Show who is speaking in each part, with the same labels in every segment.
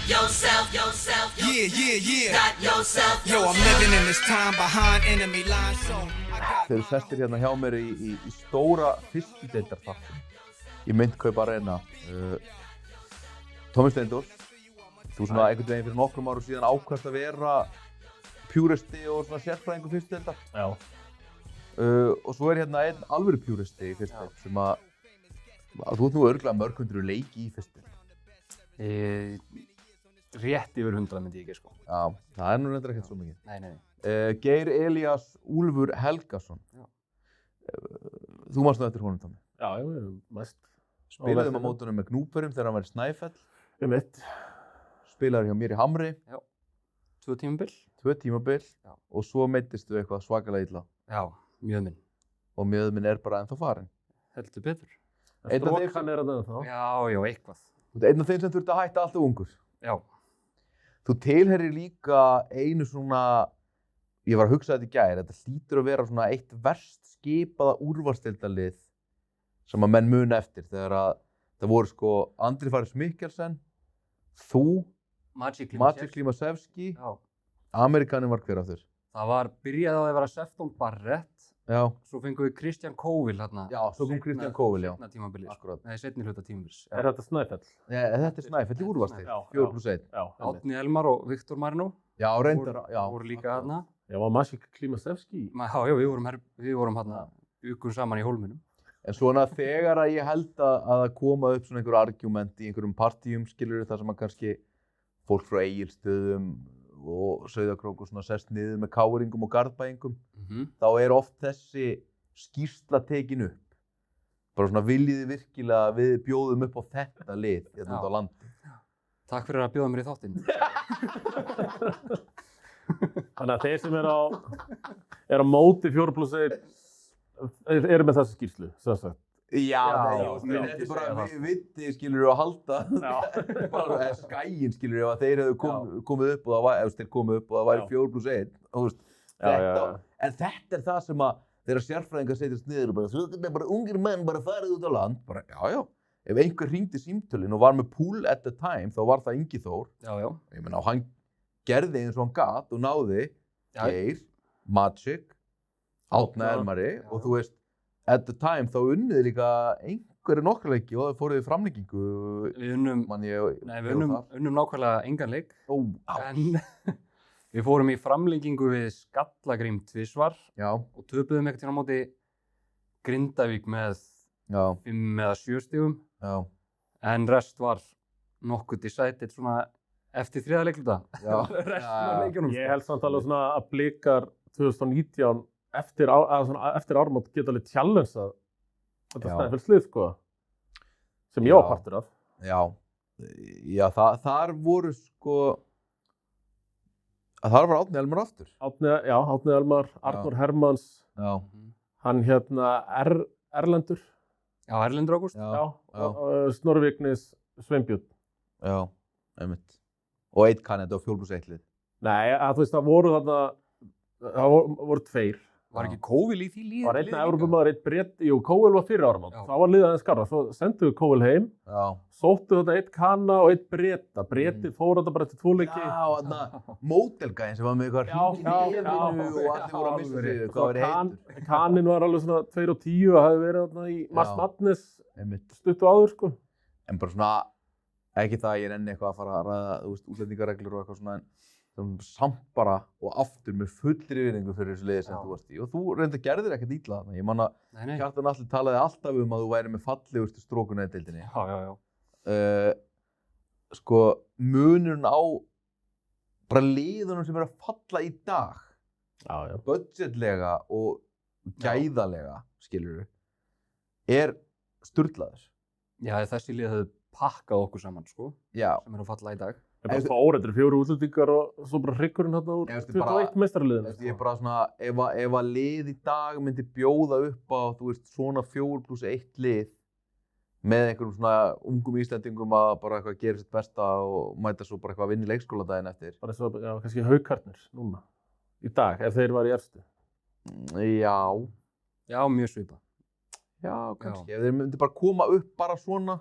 Speaker 1: Got yourself. Yo, I'm living in this time behind enemy lines, so
Speaker 2: Þeir eru sestir hérna hjá mér í stóra fyrstu deildarþáttum í Myndkaup Arena. Tommi Steindór, þú svona einhvern veginn fyrir nokkrum árum síðan ákvaðst að vera pjúristi og svona sérfræðingur fyrstu deildar.
Speaker 3: Já.
Speaker 2: Og svo hérna einn alvöru pjúristi í fyrstu deild sem að þú ert nú örugglega mörg hundruð leiki í fyrstu deild.
Speaker 3: Rétt yfir 100 myndi ég ekki, sko.
Speaker 2: Já, það nú reyndar ekkert svo mikið.
Speaker 3: Nei.
Speaker 2: Geir Elías Úlfur Helgason.
Speaker 3: Já.
Speaker 2: Þú manst nú eftir honum, Tommi.
Speaker 3: Já, mest.
Speaker 2: Spilaðum á mótunum með Gnúpverjum þegar hann var í Snæfell.
Speaker 3: Mitt.
Speaker 2: Spilaður hjá mér í Hamri.
Speaker 3: Já. 2 tímabil.
Speaker 2: 2 tímabil.
Speaker 3: Já.
Speaker 2: Og svo meiddist þú eitthvað svakalega illa.
Speaker 3: Já, mjög minn.
Speaker 2: Og mjöðminn bara ennþá farin.
Speaker 3: Heldur betur.
Speaker 2: Einn af þeim
Speaker 3: Hann að þá. Já, eitthvað.
Speaker 2: Þú ert einn af þeim sem þurfti að hætta alltaf ungur.
Speaker 3: Já.
Speaker 2: Þú tilheyrir líka einu svona, ég var að hugsa þetta í gær, þetta hlýtur að vera svona eitt verst skipaða úrvalsdeildarlið sem að menn muna eftir þegar að það voru sko Andri Faris Mikkelsen, þú, Maciej Klimasevski, Amerikaninn var hver af þér?
Speaker 3: Það byrjaði á að vera Sefton Barrett.
Speaker 2: Já.
Speaker 3: Svo fengum við Kristján Kóvill hérna.
Speaker 2: Já, svo kom Kristján Kóvill, já.
Speaker 3: Seinna tímabilið.
Speaker 2: Akkurat.
Speaker 3: Nei, seinni hluta tímabils.
Speaker 4: Þetta Snæfell?
Speaker 2: Nei, þetta Snæfell í úrvalsdeild, 4+1.
Speaker 4: Já.
Speaker 3: Árni Elmar og Viktor Marino.
Speaker 2: Já, reyndar, já.
Speaker 3: Voru líka hérna.
Speaker 4: Já, var Maciej Klimasevski?
Speaker 3: Já, við vorum hérna, byggjum saman í hólminum.
Speaker 2: En svona þegar að ég held að það koma upp svona einhver argument í einhverjum partíum, skilurðu, þar sem að kannski fólk frá Egilsstöðum og Sauðárkrók og svona sest niður með káringum og garðbæingum, þá oft þessi skýrsla tekin upp. Bara svona viljiði virkilega að við bjóðum upp á þetta lið hérna út á landi.
Speaker 3: Takk fyrir að bjóða mér í þáttinn.
Speaker 4: Þannig að þeir sem eru á móti 4+1 eru með þessu skýrslu, sem sagt.
Speaker 2: Já, þetta bara viti, skilur að halda, bara skæin, skilur að þeir hefðu komið upp og það væri 4+1, en þetta það sem að þeirra sérfræðingar setjast niður og bara, svo þetta bara ungir menn bara farið út á land, bara já, ef einhver hringdi símtölin og var með pool at the time, þá var það Ingi Þór, ég meina, og hann gerði eins og hann gat og náði Geir, Maciej, Árna Elmari og þú veist, at the time þá unniði líka einhverju nokkra leiki og það fóruð í framlengingu.
Speaker 3: Við unnum nákvæmlega engan leik, en við fórum í framlengingu við Skallagrím tvisvar og töpuðum ekkert hérna á móti Grindavík með 5 eða 7 stigum, en rest var nokkuð decided svona eftir 3. leikluta.
Speaker 4: Ég held samt alveg svona að Blikar 2019 eftir ármót geta alveg challengað þetta Snæfellslið, sko, sem ég var partur af.
Speaker 2: Já, þar voru sko, þar var Árni Elmar aftur.
Speaker 4: Árni Elmar, Arnór Hermanns, hann Erlendur.
Speaker 3: Já, Erlendur Ágúst.
Speaker 4: Snorri Vignis, Sveinbjörn.
Speaker 2: Já, einmitt. Og einn kannið á 4+1 lið.
Speaker 4: Nei, þú veist, það voru 2.
Speaker 3: Var ekki Kóvill í því liði?
Speaker 4: Var einn Evrópumaður, einn Breti, Kóvill var fyrir áramót. Það var liðið aðeins skarra. Svo sendu við Kóvill heim, sóttu þetta einn Kana og einn Breta. Breti fór þetta bara eftir 2 leiki.
Speaker 2: Já, þarna módelgæðin sem var með eitthvað hringinn í og allir voru að missa sig, hvað var heitur.
Speaker 4: Kanin var alveg svona 2:10 og hafði verið þarna í Mars Madness stuttu áður, sko.
Speaker 2: En bara svona, ekki það að ég nenni eitthvað að fara að ræða, þú veist, útlendingareglur og eitthvað svona, en samt bara og aftur með fullri virðingu fyrir þessu liði sem þú varst í. Og þú reyndar gerðir ekkert illa þarna. Ég man að Kjartan Atli talaði alltaf um að þú væri með fallegustu strókuna í deildinni. Sko, munurinn á bara liðunum sem að falla í dag, budgetlega og gæðalega, skilurðu, sturlaður.
Speaker 3: Já, þessi lið hefðu pakkað okkur saman, sko, sem að falla í dag.
Speaker 4: Það bara fór 4 útlendingar og svo bara hryggurinn hérna úr 21 meistaraliðinu.
Speaker 2: Ég bara svona, ef að lið í dag myndi bjóða upp á, þú veist, svona 4+1 lið með einhverjum svona ungum Íslendingum að bara eitthvað gera sitt besta og mæta svo bara eitthvað að vinna í leikskóladaginn eftir.
Speaker 4: Bara svo, kannski Haukarnir núna, í dag, ef þeir var í efstu.
Speaker 3: Já, mjög svipað.
Speaker 2: Já, kannski. Ef þeir myndi bara koma upp bara svona,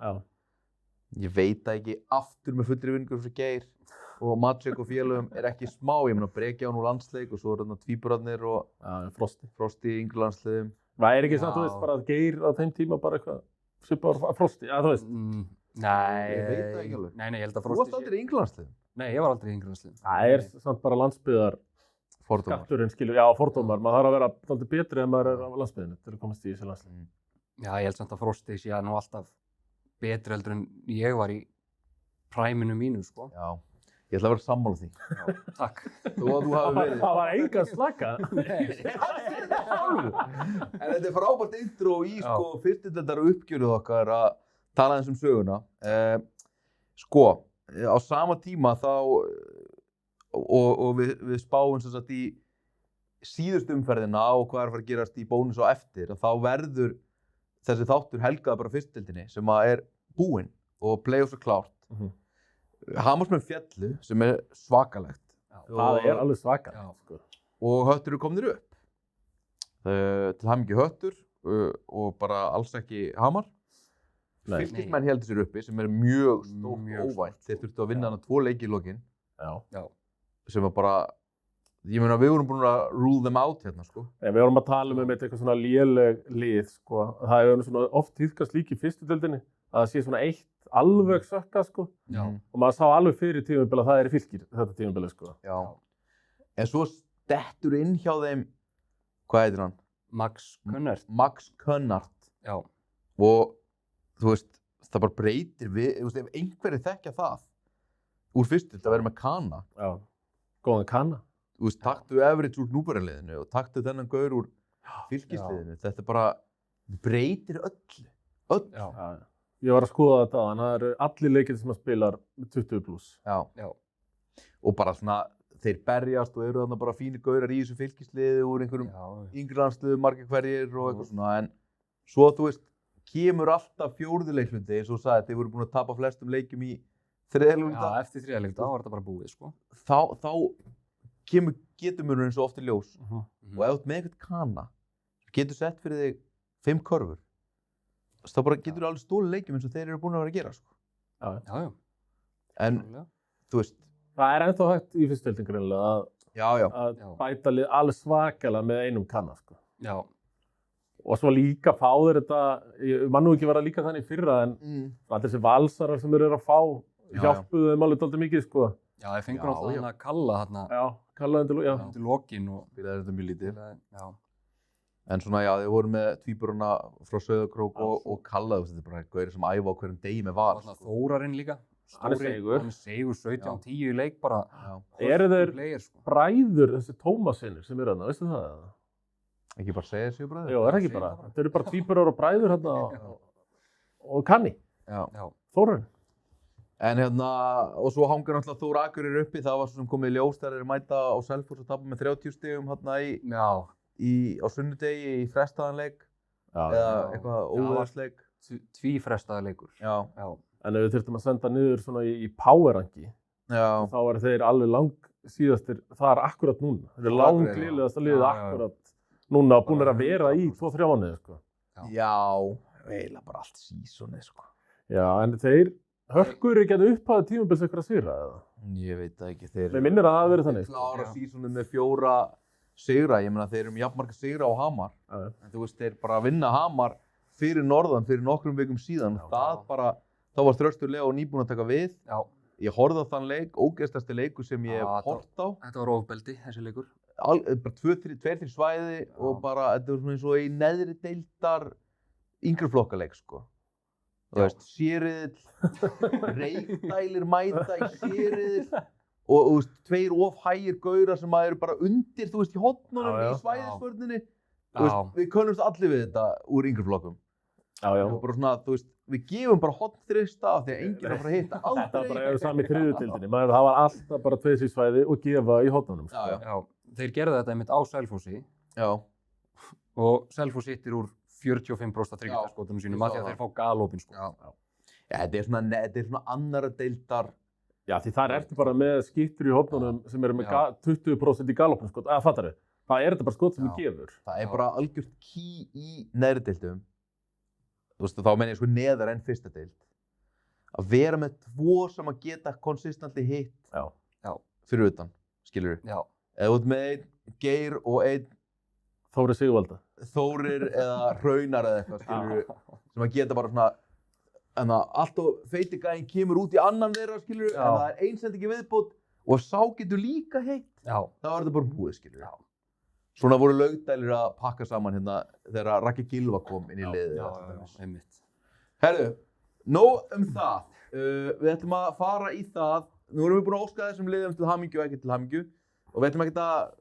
Speaker 2: Ég veit það ekki, aftur með fullri vinningur fyrir Geir og Maciek og félögum ekki smá, ég meina Breki á nú landsleik og svo þarna tvíburarnir og Frosti í yngri landsliðum.
Speaker 4: Það ekki samt, þú veist, bara að Geir á þeim tíma bara eitthvað svipað á Frosti, þú veist.
Speaker 3: Nei,
Speaker 2: ég veit það ekki alveg.
Speaker 3: Nei, ég held að
Speaker 2: Frosti... Þú varst aldrei í yngri landsliðum?
Speaker 3: Nei, ég var aldrei í yngri landsliðum.
Speaker 4: Það samt bara landsbyggðar skatturinn, skilur, já, fordómar. Maður þarf að vera alltaf betri en maður á landsbyggðinu til að komast í þessi landslið.
Speaker 3: Já, ég held samt að Frosti sé nú alltaf betri heldur en ég var í præminu mínu, sko.
Speaker 2: Já, ég ætla að vera sammála því.
Speaker 3: Já, takk.
Speaker 2: Þú hafi verið.
Speaker 4: Það var engan slaka.
Speaker 2: En þetta er frábært intro í, sko, fyrstildar uppgjörið okkar að tala eins söguna. Sko, á sama tíma þá, og við spáum sem sagt í síðustu umferðina og hvað að fara að gerast í bónus og eftir, og þá verður þessi þáttur helgað bara fyrstildinni sem að búinn og playoffs klárt. Hamarsmenn fjallu sem svakalegt.
Speaker 4: Það alveg svakalegt, sko.
Speaker 2: Og Höttur komnir upp. Til hamingju Höttur og bara alls ekki Hamar. Fylkismenn heldur sér uppi sem mjög stórt og óvænt. Þeir þurftu að vinna hana 2 leiki í lokin.
Speaker 3: Já.
Speaker 2: Sem var bara, ég meina við vorum búin að rule them out hérna, sko.
Speaker 4: Við vorum að tala um eitthvað svona léleg lið, sko. Það svona oft tíðkast líka í fyrstu deildinni að það sé svona eitt alveg sökka, sko.
Speaker 3: Já.
Speaker 4: Og maður sá alveg fyrir tímabil að það í Fylkir, þetta tímabil, sko.
Speaker 2: Já. En svo dettur inn hjá þeim, hvað heitir hann?
Speaker 3: Max
Speaker 2: Könnart.
Speaker 3: Já.
Speaker 2: Og þú veist, það bara breytir við, þú veist, ef einhverjir þekkja það úr fyrstild að vera með Kana.
Speaker 4: Já, góðan Kana.
Speaker 2: Þú veist, taktu average úr Gnúpverjaliðinu og taktu þennan gaur úr Fylkisliðinu. Þetta bara breytir öllu.
Speaker 3: Já.
Speaker 4: Ég var að skoða þetta á, það eru allir leikir sem að spilar 20+.
Speaker 2: Já. Og bara svona, þeir berjast og eru þarna bara fínir gaurar í þessu Fylkisliði úr einhverjum yngri landsliðum, margir hverjir og eitthvað svona. En svo, þú veist, kemur alltaf fjórðu leikluti, eins og þú sagði, þeir voru búin að tapa flestum leikjum í þriðja.
Speaker 3: Já, eftir þriðja leikluta, þá var þetta bara búið, sko.
Speaker 2: Þá getur mörgur eins og oft í ljós. Og ef þú ert með eitthvað Kana, getur sett fyrir þig 5 körfur. Þá bara getur alveg stólið leikjum eins og þeir eru búin að vera að gera, sko.
Speaker 3: Já.
Speaker 2: En, þú veist.
Speaker 4: Það ennþá hægt í fyrstdeildinni greinilega að bæta lið alveg svakalega með einum Kana, sko.
Speaker 3: Já.
Speaker 4: Og svo líka fá þeir þetta, ég man nú ekki vera líka þannig fyrra, en allir þessi valsarar sem þeir eru að fá, hjálpuðu þeim alveg dálítið mikið, sko.
Speaker 3: Já, þeir fengur náttúrulega að Kalla þarna.
Speaker 4: Já, Kalla undir
Speaker 3: lokin og
Speaker 2: byrjaði þetta mjög lítið.
Speaker 3: Já.
Speaker 2: En svona, já, þeir voru með tvíburana frá Sauðárkrók og Kalla, þetta er bara gauðir sem æfa á hverjum degi með val.
Speaker 3: Þórarinn líka.
Speaker 4: Hann segur
Speaker 3: 17-10 í leik bara.
Speaker 4: Eru þeir bræður, þessi Tómasinir sem eru þarna, veistu það?
Speaker 2: Ekki bara segja þessu bræður?
Speaker 4: Jó, það ekki bara. Þeir eru bara tvíburar og bræður hérna og Kanni.
Speaker 2: Já.
Speaker 4: Þórarinn.
Speaker 2: En hérna, og svo hangur náttúrulega Þór Akureyri uppi, það var svo sem komið í ljós þegar þeir mæta á Selfoss og tapa með 30 stigum hérna á sunnudegi í frestaðanleik eða eitthvað óveðarsleik.
Speaker 3: Tvífrestaða leikur.
Speaker 2: Já.
Speaker 4: En ef við þurftum að senda niður svona í power-rangi, þá eru þeir alveg langsíðastir þar akkurat núna. Þeir eru langlílegasta liðið akkurat núna og búin að vera í 2-3 mánuði, sko.
Speaker 2: Já, eiginlega bara allt sísonið, sko.
Speaker 4: Já, en þeir Hörkur ekki að upphæða tímabils eitthvað að sigra, eða?
Speaker 2: Ég veit það ekki.
Speaker 4: Mér minnir að það hafi verið þannig.
Speaker 2: Þeir klára sísonið með 4 sigra, ég meina þeir eru með jafnmarga sigra á Hamar. En þú veist, þeir bara vinna Hamar fyrir norðan fyrir nokkrum vikum síðan. Það bara, þá var Þröstur Leó nýbúinn að taka við.
Speaker 3: Já.
Speaker 2: Ég horfði á þann leik, ógeðslegasti leikur sem ég hef horft á.
Speaker 3: Þetta var ofbeldi, þessi leikur.
Speaker 2: Bara 2-3 svæði og bara, þetta var svona eins og í neðri deildar yngri flokkaleik, sko. Þú veist, sériðill, reykdælir mæta í sériðill og þú veist, 2 of hægir gaurar sem eru bara undir, þú veist, í hornunum í svæðisvörninni. Þú veist, við könnumst allir við þetta úr yngri flokkum. Og bara svona, þú veist, við gefum bara hornþrista af því að enginn er að fara að hitta aldrei.
Speaker 4: Þetta bara er sami þriðjutildinni. Það var alltaf bara 2 svæði og gefa í hornunum.
Speaker 3: Já, þeir gerðu þetta einmitt á Selfossi.
Speaker 2: Já.
Speaker 3: Og Selfoss hittir úr 45% þriggjaskotunum sínum að því að þeir fá galopin, sko.
Speaker 2: Já, þetta er svona annara deildar.
Speaker 4: Já, því þar ertu bara með skiptur í hornunum sem eru með 20% í galopin, sko. Fattar þau? Það er þetta bara skot sem þú gefur.
Speaker 2: Það er bara algjört key í neðri deildum. Þú veist, þá menn ég sko neðar enn fyrsta deild. að vera með tvo sem að geta konsistently hitt fyrir utan, skilur við. Eða út með einn Geir og einn
Speaker 4: Þórir Sigvalda.
Speaker 2: Þórir eða Hraunar eða eitthvað, skilur við, sem að geta bara svona, en það allt og feiti gæinn kemur út í annan þeirra, skilur við, en það er einsendingi viðbót og sá getur líka heitt, þá er þetta bara búið, skilur við. Svona voru Laugdælir að pakka saman hérna þegar Raggi Gylfa kom inn í liðið.
Speaker 3: Einmitt.
Speaker 2: Herðu, nóg það. Við ætlum að fara í það. Nú erum við búin að óska þessum liðum til hamingju og ekki til hamingju og við ætlum ekki að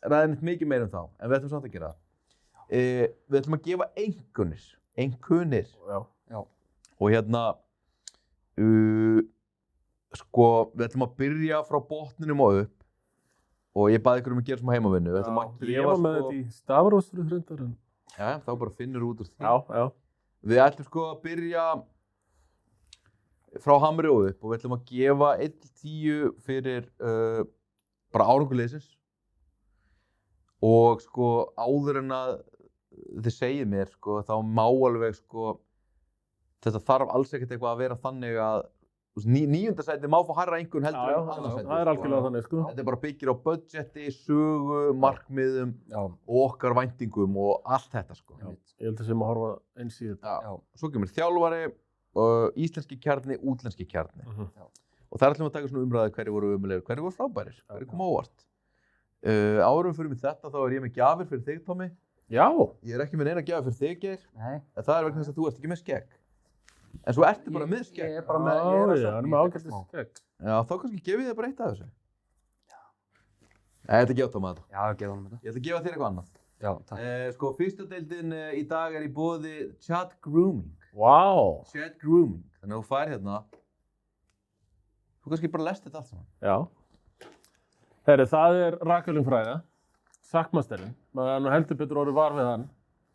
Speaker 2: ræða neitt mikið meira um þá, en við ætlum samt að gera það. Við ætlum að gefa einkunnir.
Speaker 3: Já.
Speaker 2: Og hérna, sko, við ætlum að byrja frá botninum og upp og ég baði ykkur að gera smá heimavinnu. Við ætlum að gefa
Speaker 4: ég var með þetta í stafróstur hrundar.
Speaker 2: Já, þá bara finnur út úr því.
Speaker 4: Já.
Speaker 2: Við ætlum sko að byrja frá hamri og upp og við ætlum að gefa 1-10 fyrir bara árangur liðsins og sko áður en að þið segið mér sko þá má alveg sko þetta þarf alls ekkert eitthvað að vera þannig að níunda sæti má fá hærra einhvern heldur en annað sæti.
Speaker 4: Það er algjörlega þannig sko.
Speaker 2: Þetta er bara byggir á budgeti, sögu, markmiðum og okkar væntingum og allt þetta sko.
Speaker 4: Ég held að sem að horfa eins í þetta.
Speaker 2: Svo kemur þjálfari, íslenski kjarni, útlenski kjarni. Og þar ætlum við að taka svona umræðu hverju voru ömulegir, hverju voru frábærir, hverju kom óvart. Árum fyrir mig þetta þá er ég með gjafir fyrir þig, Tommy.
Speaker 4: Já.
Speaker 2: Ég er ekki með neina gjafir fyrir þig, Geir.
Speaker 3: Nei.
Speaker 2: En það er vegna þess að þú ert ekki með skegg. En svo ertu bara með skegg.
Speaker 3: Ég er bara með,
Speaker 4: hann er með ágættis skegg.
Speaker 2: Já, þá kannski gefið þér bara eitt af þessu. Nei, ég ætla að gefa Tommy þetta.
Speaker 3: Já, gefa honum þetta.
Speaker 2: Ég ætla að gefa þér eitthvað annað.
Speaker 3: Já, takk.
Speaker 2: Sko, fyrsta deildin í dag er í boði Chat Grooming.
Speaker 4: Vá.
Speaker 2: Chat Grooming. Þannig að þú fær hérna. Þú kannski bara lest þetta allt saman.
Speaker 4: Já. Herri, það er Rakelin fræga, Sackmasterinn. Maður nú heldur betur orðið var við hann.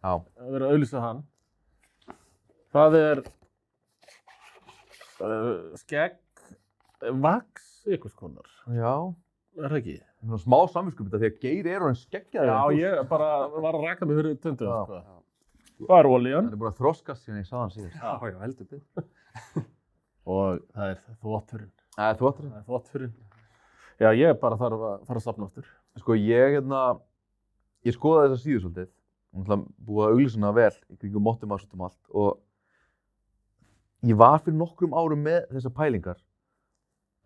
Speaker 2: Já.
Speaker 4: Að vera að auglýsa hann. Það er skegg, vax, einhvers konar.
Speaker 2: Já.
Speaker 4: Er það ekki?
Speaker 2: Það er smá samvinskupið því að Geir er orðinn skeggjaður.
Speaker 4: Já, ég bara var að raka mig fyrir tundum, sko. Hvað er olían?
Speaker 2: Það er búin að þroskast síðan ég sá hann síðast.
Speaker 3: Já, heldur betur.
Speaker 4: Og það er þvotturinn.
Speaker 2: Það er þvotturinn?
Speaker 4: Það er þvotturinn. Já, ég bara þarf að fara að safna aftur.
Speaker 2: Sko, ég skoðaði þessa síðu svolítið. Hún er búið að auglýsa hana vel í kringum mottum og allt og ég var fyrir nokkrum árum með þessar pælingar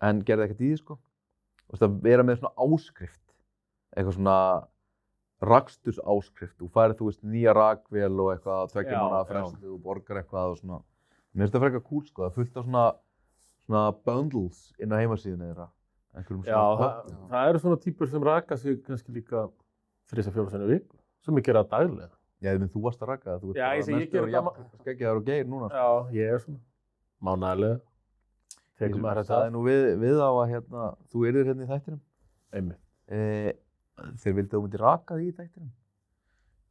Speaker 2: en gerði ekkert í því, sko. Að vera með svona áskrift, eitthvað svona raksturs-áskrift. Þú færið, þú veist, nýja rakvél og eitthvað, 2 mánaða fresti, þú borgar eitthvað og svona. Mér finnst það frekar cool, sko. Það er fullt af svona bundles inn á heimasíðunni þeirra.
Speaker 4: Já, það eru svona típur sem raka sig kannski líka 3-4 sinnum í viku, sem ég gera daglega.
Speaker 2: Já, menn þú varst að raka það.
Speaker 4: Já, ég gera það.
Speaker 2: Skeggjaður og Geir núna.
Speaker 4: Já, ég er svona mánaðarlega.
Speaker 2: Það er nú við á að þú yrðir hérna í þættinum.
Speaker 4: Einmitt.
Speaker 2: Þeir vildu að þú myndir raka því í þættinum.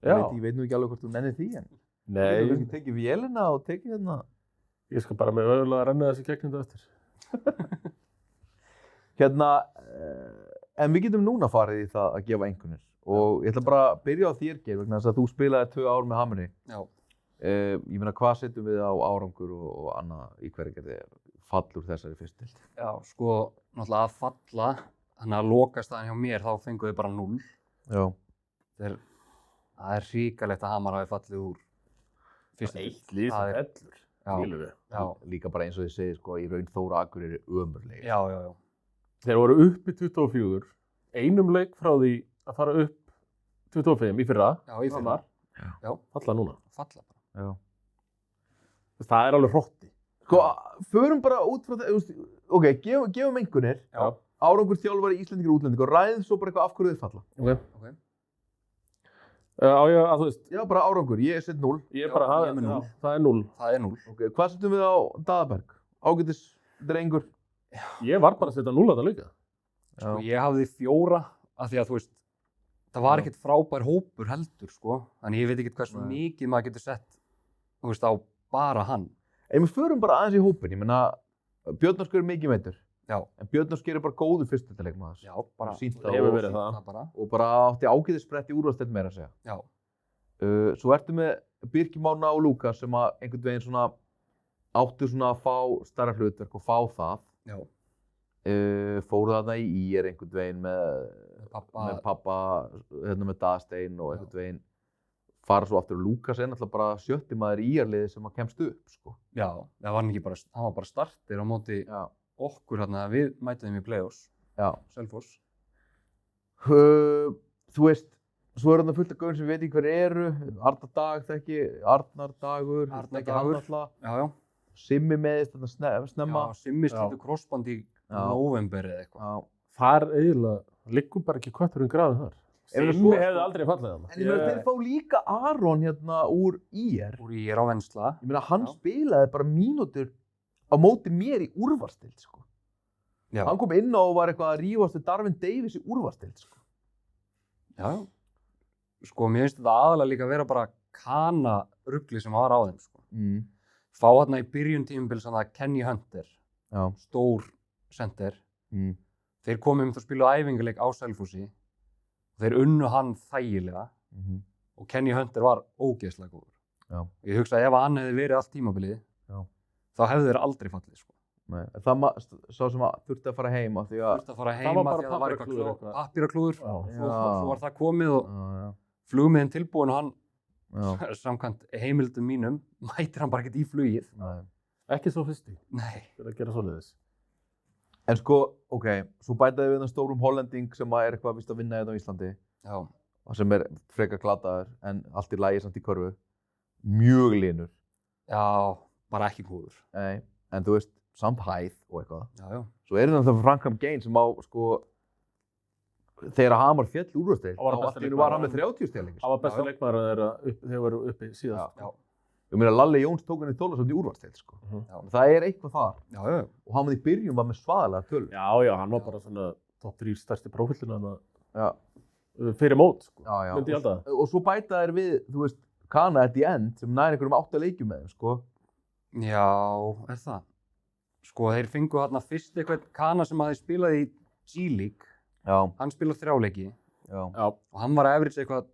Speaker 4: Já.
Speaker 2: Ég veit nú ekki alveg hvort þú nennir því en.
Speaker 4: Nei.
Speaker 2: Þú kannski tekið vélina og tekið hérna.
Speaker 4: Ég skal bara með öðrulega renna þessi gegnum þetta eftir.
Speaker 2: En við getum núna farið í það að gefa einkunnir. Og ég ætla bara að byrja á þér, Geir, vegna þess að þú spilaði 2 ár með Hamri.
Speaker 3: Já.
Speaker 2: Ég meina, hvað setjum við á árangur og annað í hverju gerði fall úr þessari fyrstu deild?
Speaker 3: Já, sko, náttúrulega að falla, þannig að lokastaðan hjá mér, þá fengum við bara 0.
Speaker 2: Já.
Speaker 3: Það er hrikalegt að Hamar hafi fallið úr fyrstu deild.
Speaker 4: Eitt lið sem fellur, skilur við.
Speaker 3: Já.
Speaker 2: Líka bara eins og þið segir, sko, í raun Þóra Akureyri ömurlegir.
Speaker 3: Já.
Speaker 4: Þeir voru upp í 24, einum leik frá því að fara upp 25 í fyrra.
Speaker 3: Já, í fyrra. Já.
Speaker 4: Falla núna.
Speaker 3: Falla bara.
Speaker 2: Já.
Speaker 4: Það er alveg hrotti.
Speaker 2: Sko, förum bara út frá það, ok, gefum einkunnir.
Speaker 4: Já.
Speaker 2: Árangur þjálfari Íslendingar og útlendingar og ræðum svo bara eitthvað af hverju þið falla.
Speaker 3: Ok.
Speaker 4: Á ég að þú veist?
Speaker 2: Já, bara árangur, ég set 0.
Speaker 4: Ég bara, það er 0. Það er 0.
Speaker 3: Það er 0.
Speaker 2: Ok, hvað setjum við á Daðaberg? Ágætis drengur.
Speaker 4: Ég var bara að setja 0 að það líka.
Speaker 3: Sko, ég hafði 4 af því að þú veist, það var ekkert frábær hópur heldur, sko. Þannig ég veit ekkert hversu mikið maður getur sett, þú veist, á bara hann.
Speaker 2: En við förum bara aðeins í hópin, ég meina, Björn Óskar er mikið meiddur.
Speaker 3: Já.
Speaker 2: En Björn Óskar er bara góður fyrstutaleikmaður.
Speaker 3: Já, bara.
Speaker 2: Það
Speaker 4: hefur verið það.
Speaker 2: Og bara átti ágætisbrett í úrvalsdeild meira að segja.
Speaker 3: Já.
Speaker 2: Svo ertu með Birki Mána og Lúkas sem að einhvern veginn svona áttu svona að fá stærra hlutverk og fá það.
Speaker 3: Já.
Speaker 2: Fóru þarna í IR einhvern veginn með pappa, hérna með Daðstein og einhvern veginn fara svo aftur. Lukas náttúrulega bara 7. maður í IR-liði sem að kemst upp, sko.
Speaker 3: Já, það var ekki bara, hann var bara startir á móti okkur hérna, við mætum þeim í play-offs.
Speaker 2: Já.
Speaker 3: Selfoss.
Speaker 2: Þú veist, svo þarna fullt af gauðum sem við veit ekki hver eru. Arnar Dag þekki, Arnar Dagur, þekki hann alltaf.
Speaker 3: Já.
Speaker 2: Simmi meðist þarna snemma.
Speaker 3: Já, Simmi slítur krossband í nóvember eða eitthvað.
Speaker 2: Já.
Speaker 4: Þar eiginlega liggur bara ekki kötturinn grafið þar. Simmi hefði aldrei fallið hann.
Speaker 2: En ég meina þeir fá líka Aron hérna úr IR.
Speaker 3: Úr IR á Vensla.
Speaker 2: Ég meina hann spilaði bara mínútur á móti mér í úrvalsdeild, sko. Já. Hann kom inn og var eitthvað að rífast við Darvin Davis í úrvalsdeild, sko.
Speaker 3: Já. Sko, mér finnst þetta aðalega líka að vera bara Kana-rugli sem var á þeim, sko. Fá hérna í byrjun tímabils svona Kenny Hunter.
Speaker 2: Já.
Speaker 3: Stór center. Þeir komu að spila æfingarleik á Selfossi. Þeir unnu hann þægilega og Kenny Hunter var ógeðslega góður.
Speaker 2: Já.
Speaker 3: Ég hugsa að ef hann hefði verið allt tímabilið, þá hefðu þeir aldrei fallið, sko.
Speaker 2: Nei, það sá sem að þurfti að fara heim af því að
Speaker 3: það var eitthvað pappíraklúður. Svo var það komið og flugmiðinn tilbúinn og hann, samkvæmt heimildum mínum, mætir hann bara ekkert í flugið.
Speaker 4: Ekki svo fyrsti.
Speaker 3: Nei.
Speaker 4: Fyrir að gera svoleiðis.
Speaker 2: En sko, svo bætaði við þann stórum hollending sem er eitthvað vist að vinna þetta á Íslandi.
Speaker 3: Já.
Speaker 2: Og sem er frekar glataður, en allt í lagi samt í körfu. Mjög linur.
Speaker 3: Já, bara ekki góður.
Speaker 2: Nei, en þú veist, samt hæð og eitthvað.
Speaker 3: Já.
Speaker 2: Svo er það Frankham Gain sem á, sko, þegar Hamar féll úrvalsdeild, þá allt í einu var hann með 30 stig.
Speaker 4: Það var besti leikmaður þegar þeir voru uppi síðast.
Speaker 2: Já. Ég meina, Lalli Jóns tók hann í Þorlákshöfn í úrvalsdeild, sko. Það er eitthvað þar.
Speaker 3: Já.
Speaker 2: Og hann í byrjun var með svaðalega tölu.
Speaker 4: Já, hann var bara svona top 3 stærsti prófílinn fyrir mót, sko.
Speaker 2: Já.
Speaker 4: Myndi ég halda það.
Speaker 2: Og svo bæta þær við, þú veist, Kana at the end sem nær einhverjum 8 leikjum með þeim, sko.
Speaker 3: Já, er það. Sko, þeir fengu hérna fyrst eitthvað Kana sem hafði spilað í G-League.
Speaker 2: Já.
Speaker 3: Hann spilaði 3 leiki.
Speaker 2: Já.
Speaker 3: Og hann var average eitthvað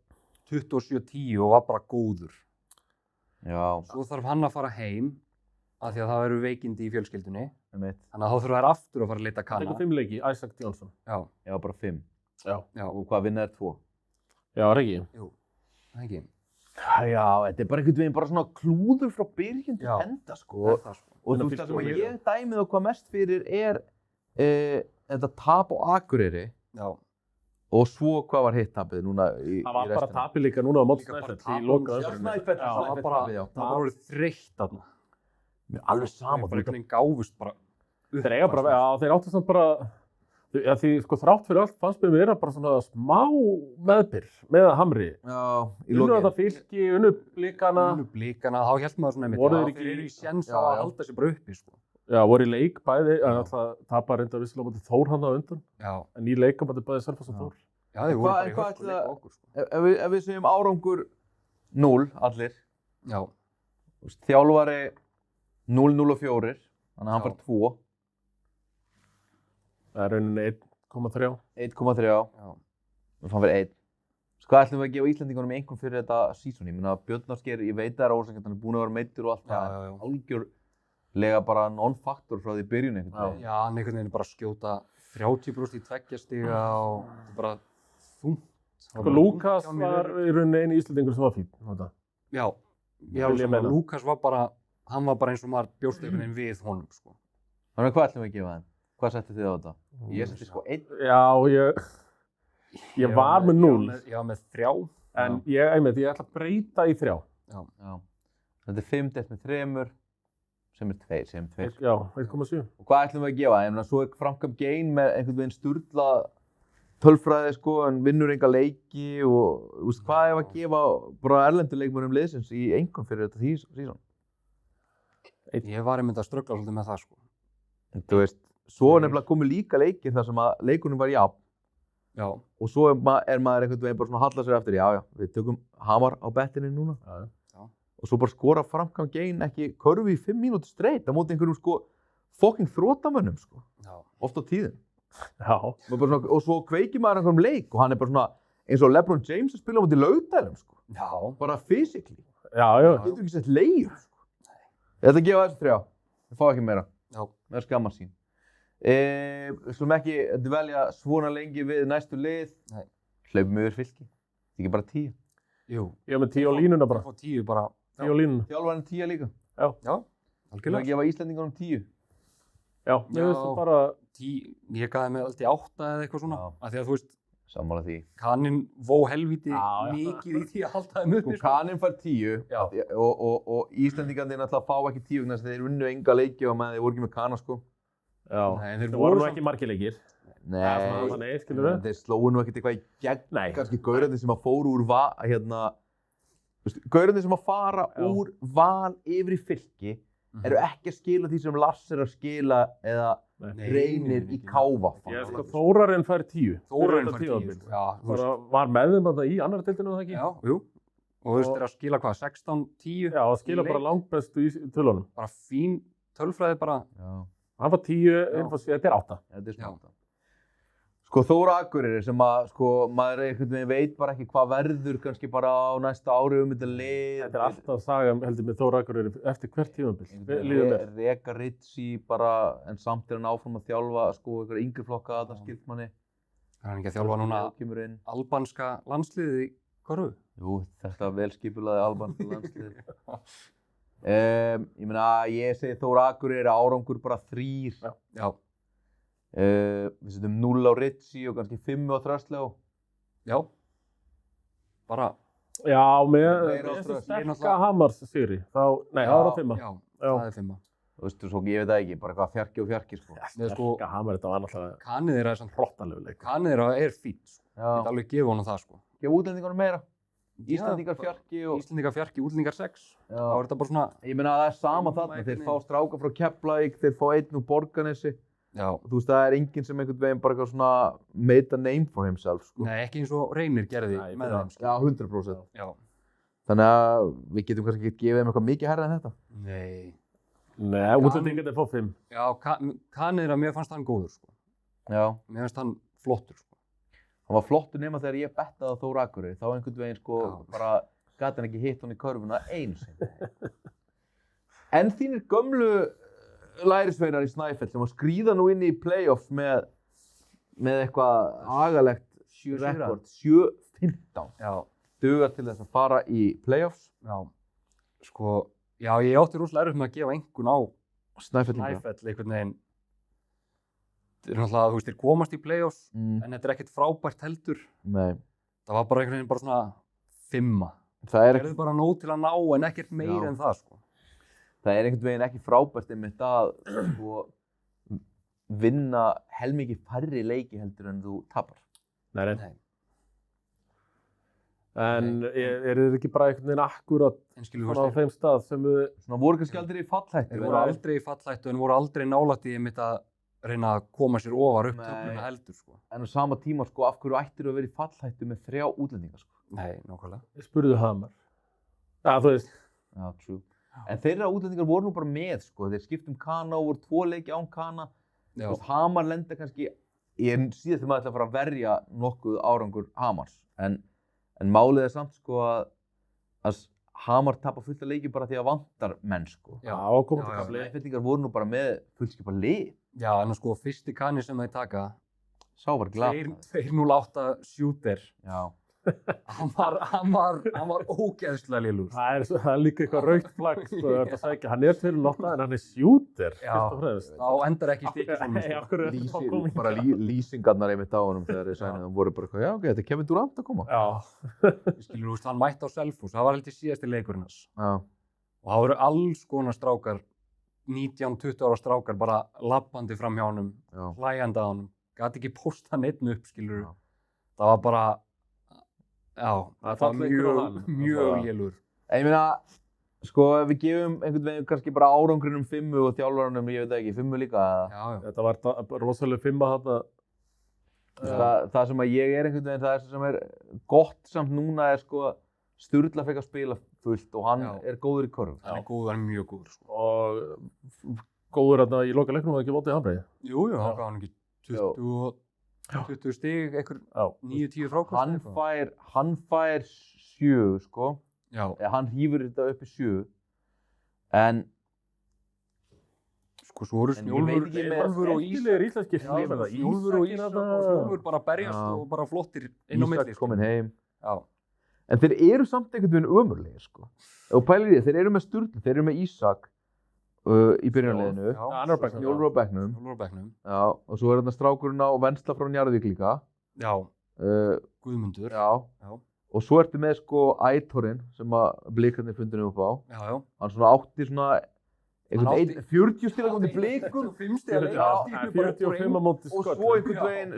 Speaker 3: 27-10 og var bara góður.
Speaker 2: Já.
Speaker 3: Svo þarf hann að fara heim af því að það eru veikindi í fjölskyldunni.
Speaker 2: Þannig
Speaker 3: að þá þurfa þær aftur að fara að leita Kana.
Speaker 4: Það er 5 leiki, Isaac Johnson.
Speaker 2: Já, bara 5.
Speaker 4: Já.
Speaker 2: Og hvað vinna þær 2?
Speaker 4: Já, er ekki?
Speaker 3: Jú, ekki.
Speaker 2: Já, þetta er bara einhvern veginn bara svona klúður frá byrjun til enda, sko. Og þú veist það sem ég dæmið og hvað mest fyrir er þetta tap á Akureyri.
Speaker 3: Já.
Speaker 2: Og svo hvað var hitt tapið núna í restina?
Speaker 4: Það var bara tapið líka núna á móti Snæfell í lokaðu umferðinni.
Speaker 2: Snæfell tapið, já.
Speaker 3: Það var orðið þreytt þarna.
Speaker 2: Mér er alveg sama.
Speaker 3: Bara einhvern veginn gáfust bara.
Speaker 4: Þeir eiga bara, þeir áttu samt bara, því sko þrátt fyrir allt fannst mér vera bara svona smá meðbyr með Hamri.
Speaker 2: Já, í
Speaker 4: lokin. Unnu þetta Fylki, unnu Blikana.
Speaker 3: Þá hélt maður svona einmitt, þeir eru í séns á að halda sér bara uppi, sko.
Speaker 4: Já, voru í leik bæði, það tapar reyndar vissilega móti Þór hann á undan.
Speaker 3: Já.
Speaker 4: En í leikum átti bæði Selfoss og Þór.
Speaker 3: Já, þeir voru bara í hörku leik á okkur, sko.
Speaker 2: Ef við segjum árangur 0, allir.
Speaker 3: Já.
Speaker 2: Þjálfari 0-0-4, þannig að hann fær 2.
Speaker 4: Það er rauninni 1,3.
Speaker 2: 1,3, já. Þannig að hann fær 1. Hvað ætlum við að gefa Íslendingunum einhvern fyrir þetta sísón? Ég meina, Björn Ásgeir, ég veit það ósaklega, hann er búinn að vera meiddur og allt það. Algjörlega bara non-faktor frá því byrjun einhvern veginn.
Speaker 3: Já, hann einhvern veginn bara skjóta 30% í 2 stiga og bara þungt.
Speaker 4: Sko, Lukas var í rauninni eini Íslendingur sem var fín.
Speaker 3: Já, Lukas var bara, hann var bara eins og maður bjóst einhvern veginn við honum, sko.
Speaker 2: Þannig að hvað ætlum við að gefa þeim? Hvað settið þið á þetta? Ég setti sko 1.
Speaker 4: Já, ég var með 0.
Speaker 3: Ég var með 3.
Speaker 4: En ég ætla að breyta í 3.
Speaker 2: Já. Þetta er 5 deilt með 3, sem er 2.
Speaker 4: Já, 1,7.
Speaker 2: Og hvað ætlum við að gefa þeim? Svo er Frankham Gain með einhvern veginn sturla tölfræði, sko, en vinnur enga leiki og þú veist, hvað er að gefa bara erlendu leikmönnum liðsins í einhvern fyrir þetta sísón?
Speaker 3: Ég var einmitt að ströggla svolítið með það, sko.
Speaker 2: Þú veist, svo nefnilega komið líka leikir þar sem að leikunum var jafn.
Speaker 3: Já.
Speaker 2: Og svo er maður einhvern veginn bara svona að halla sér eftir, já, við tökum Hamar á bettinu núna.
Speaker 3: Já.
Speaker 2: Og svo bara skora Frankham Gain ekki körfu í 5 mínútur straight á móti einhverjum, sko, fucking þrotamönnum, sko.
Speaker 3: Já.
Speaker 2: Oft á tíðin.
Speaker 4: Já.
Speaker 2: Og svo kveikir maður einhverjum leik og hann er bara svona eins og LeBron James að spila á móti Laugdælum, sko.
Speaker 3: Já.
Speaker 2: Bara physically.
Speaker 4: Já.
Speaker 2: Getur ekki sett leiður, sko. Þetta gefa þessu 3. Við fá ekki meira.
Speaker 3: Já.
Speaker 2: Með skammar sín. Við skulum ekki dvelja svona lengi við næstu lið.
Speaker 3: Nei.
Speaker 2: Hlaupum yfir Fylki. Það er ekki bara 10.
Speaker 3: Jú.
Speaker 4: Ég með 10 á línuna bara.
Speaker 3: 10 bara.
Speaker 4: 10 á línuna.
Speaker 2: Þjálfarinn 10 líka.
Speaker 4: Já.
Speaker 3: Já.
Speaker 2: Algjörlega. Það gefa Íslendingunum 10.
Speaker 4: Já, ég veist bara...
Speaker 3: 10, ég gaði með alltaf 8 eða eitthvað svona. Af því að þú veist...
Speaker 2: Sammála því.
Speaker 3: Kaninn vó helviti mikið í því að halda þeim uppi.
Speaker 2: Kaninn fær 10 og Íslendingarnir náttúrulega fá ekki 10 vegna þess að þeir unnu enga leiki á meðan þeir voru ekki með Kana sko.
Speaker 4: Já, þeir voru nú ekki margir leikir.
Speaker 2: Nei, þeir slóðu nú ekkert eitthvað í gegn. Kannski gaurarnir sem að fóru úr gaurarnir sem að fara úr Val yfir í Fylki eru ekki að skila því sem Lars er að skila eða Reynir í Káfa.
Speaker 4: Þórarinn fær 10.
Speaker 3: Þórarinn fær 10. Já,
Speaker 4: var með þeim þarna í annar deildinu það ekki?
Speaker 3: Já, jú. Og þú veist þeir að skila hvað, 16, 10?
Speaker 4: Já, að skila bara langbestu í tölunum.
Speaker 3: Bara fín tölfræði bara.
Speaker 4: Já. Hann var 10, þetta er 8.
Speaker 2: Þetta er 8. Sko Þór Akureyri sem að sko maður einhvern veginn veit bara ekki hvað verður kannski bara á næsta ári þetta lið.
Speaker 4: Þetta er alltaf saga heldur með Þór Akureyri eftir hvert tímabil.
Speaker 2: Reka Ritsi bara en samt hann áfram að þjálfa sko einhverja yngri flokka þarna skildmanni.
Speaker 3: Er hann ekki að þjálfa núna albanska landsliðið í körfu?
Speaker 2: Jú, þetta velskipulaði albanska landsliðið. Ég meina ég segi Þór Akureyri árangur bara 3.
Speaker 3: Já.
Speaker 2: Við setjum 0 á Ritsi og kannski 5 á Þröstlá.
Speaker 3: Já. Bara.
Speaker 4: Já, með sterka Hamars sigri. Nei, það var á 5.
Speaker 3: Já, það er 5.
Speaker 2: Þú veist, svo ég veit það ekki, bara hvað fjarki sko.
Speaker 4: Sterka Hamar, þetta var náttúrulega
Speaker 3: Kanið þeirra er svona hróttalegur leikur. Kanið þeirra er fínt, sko. Ég get alveg gefa honum það, sko.
Speaker 2: Gefa útlendingunum meira. Íslendingar fjarki og...
Speaker 3: Íslendingar fjarki, útlendingar 6. Þá er þetta bara svona...
Speaker 2: Ég meina það er sama þarna, þeir fá stráka frá Keflavík, þeir fá einn úr Borgarnesi.
Speaker 3: Já.
Speaker 2: Þú veist, það er enginn sem einhvern veginn bara eitthvað svona made a name for himself, sko.
Speaker 3: Nei, ekki eins og Reynir gerði með þeim, sko.
Speaker 2: Já, 100%.
Speaker 3: Já.
Speaker 2: Þannig að við getum kannski ekki gefið þeim eitthvað mikið hærra en þetta.
Speaker 4: Nei, útlendingarnir fá 5.
Speaker 3: Já, Kanið mér fannst hann góður, sko.
Speaker 2: Já.
Speaker 3: Mér fannst hann flottur, sko.
Speaker 2: Hann var flottur nema þegar ég bettaði á Þór Akureyri. Þá einhvern veginn, sko, bara gat hann ekki hitt hann í körfuna einu sinni. En þínir gömlu lærisveinar í Snæfell sem að skríða nú inn í playoffs með eitthvað agalegt rekord, 7-15.
Speaker 3: Já.
Speaker 2: Dugar til þess að fara í playoffs.
Speaker 3: Já. Sko, já, ég átti rosalega erfitt með að gefa einhvern á Snæfell einhvern veginn. Þetta er náttúrulega, þú veist, þeir komast í playoffs, en þetta er ekkert frábært heldur.
Speaker 2: Nei. Það
Speaker 3: var bara einhvern veginn bara svona 5.
Speaker 2: Það
Speaker 3: er bara nóg til að ná en ekkert meira en það, sko.
Speaker 2: Það er einhvern veginn ekki frábært einmitt að sko, vinna helmikið færri leiki heldur en þú tapar.
Speaker 4: Nei. En er þið ekki bara einhvern veginn akkurat á þeim stað sem við...
Speaker 2: Svona voru kannski aldrei í fallhættu.
Speaker 3: Þeir voru aldrei í fallhættu en voru aldrei nálægt í einmitt að reyna að koma sér ofar upp töfluna heldur, sko.
Speaker 2: En á sama tíma, sko, af hverju ættir að vera í fallhættu með 3 útlendingar, sko?
Speaker 3: Nei, nákvæmlega.
Speaker 4: Ég spurði Hamar. Já, þú veist.
Speaker 2: Já, true. En þeirra útlendingar voru nú bara með, sko. Þeir skiptum Kana og voru 2 leiki án Kana. Þú veist, Hamar lenda kannski... Ég síðast þegar maður ætla að fara að verja nokkuð árangur Hamars. En málið er samt, sko, að Hamar tapar fullt af leiki bara því að vantar menn, sko.
Speaker 4: Já, komið til kafli.
Speaker 2: Snæfellingar voru nú bara með fullskipað lið.
Speaker 3: Já, en sko, fyrsti Kani sem þeir taka...
Speaker 2: Sá var glata.
Speaker 3: 208 shooter.
Speaker 2: Já.
Speaker 3: Hann var ógeðslega lélugur.
Speaker 4: Það er líka eitthvað rautt flagg, sko, að sækja. Hann er 208 en hann er shooter, fyrst og fremst.
Speaker 3: Já, þá endar ekki stikið svona.
Speaker 2: Bara lýsingarnar einmitt á honum þegar þeir sæna. Það voru bara eitthvað, já, ok, þetta er Kevin Durant að koma.
Speaker 3: Já. Skilur, þú veist, hann mætti á Selfoss. Það var heldur síðasti leikurinn hans.
Speaker 2: Já.
Speaker 3: Og það voru alls konar strákar, 19-20 ára strákar, bara labbandi fram hjá honum, hlæjandi að honum. Gat ekki posta neitt upp, skilur. Það var bara... Já, það var mjög lélugur.
Speaker 2: Ég meina, sko, við gefum einhvern veginn kannski bara árangrinum 5 og þjálfarunum, ég veit ekki, 5 líka.
Speaker 3: Já.
Speaker 4: Þetta var rosalega 5 þarna.
Speaker 2: Það sem að ég er einhvern veginn, það sem er gott samt núna er sko Sturla fekk að spila fullt og hann er góður í körfu.
Speaker 3: Hann er góður, hann er mjög góður. Sko.
Speaker 4: Og góður þarna í loka leiknum var ekki mótið Hamri?
Speaker 3: Jú, hann gaf hann ekki 20 stig, einhver 9-10 frákast.
Speaker 2: Hann fær 7, sko.
Speaker 3: Já.
Speaker 2: Hann hýfur þetta upp í 7. En
Speaker 3: Sko svo eru Snjólfur og Ísak. Snjólfur og Ísak og Snjólfur bara berjast og bara flottir inn á milli.
Speaker 2: Ísak kominn heim.
Speaker 3: Já.
Speaker 2: En þeir eru samt einhvern veginn ömurlegir, sko. Og pælir í þeir eru með Sturlu, þeir eru með Ísak í byrjunarliðinu. Snjólfur á bekknum. Já, og svo er þarna strákurinn á Vensla frá Njarðvík líka.
Speaker 3: Já, Guðmundur.
Speaker 2: Já. Og svo ertu með sko Ætorinn sem að Blikarnir fundinu upp á.
Speaker 3: Já.
Speaker 2: Hann svona átti svona 40 stig á móti Blikum.
Speaker 4: 45 á móti
Speaker 2: Skot. Og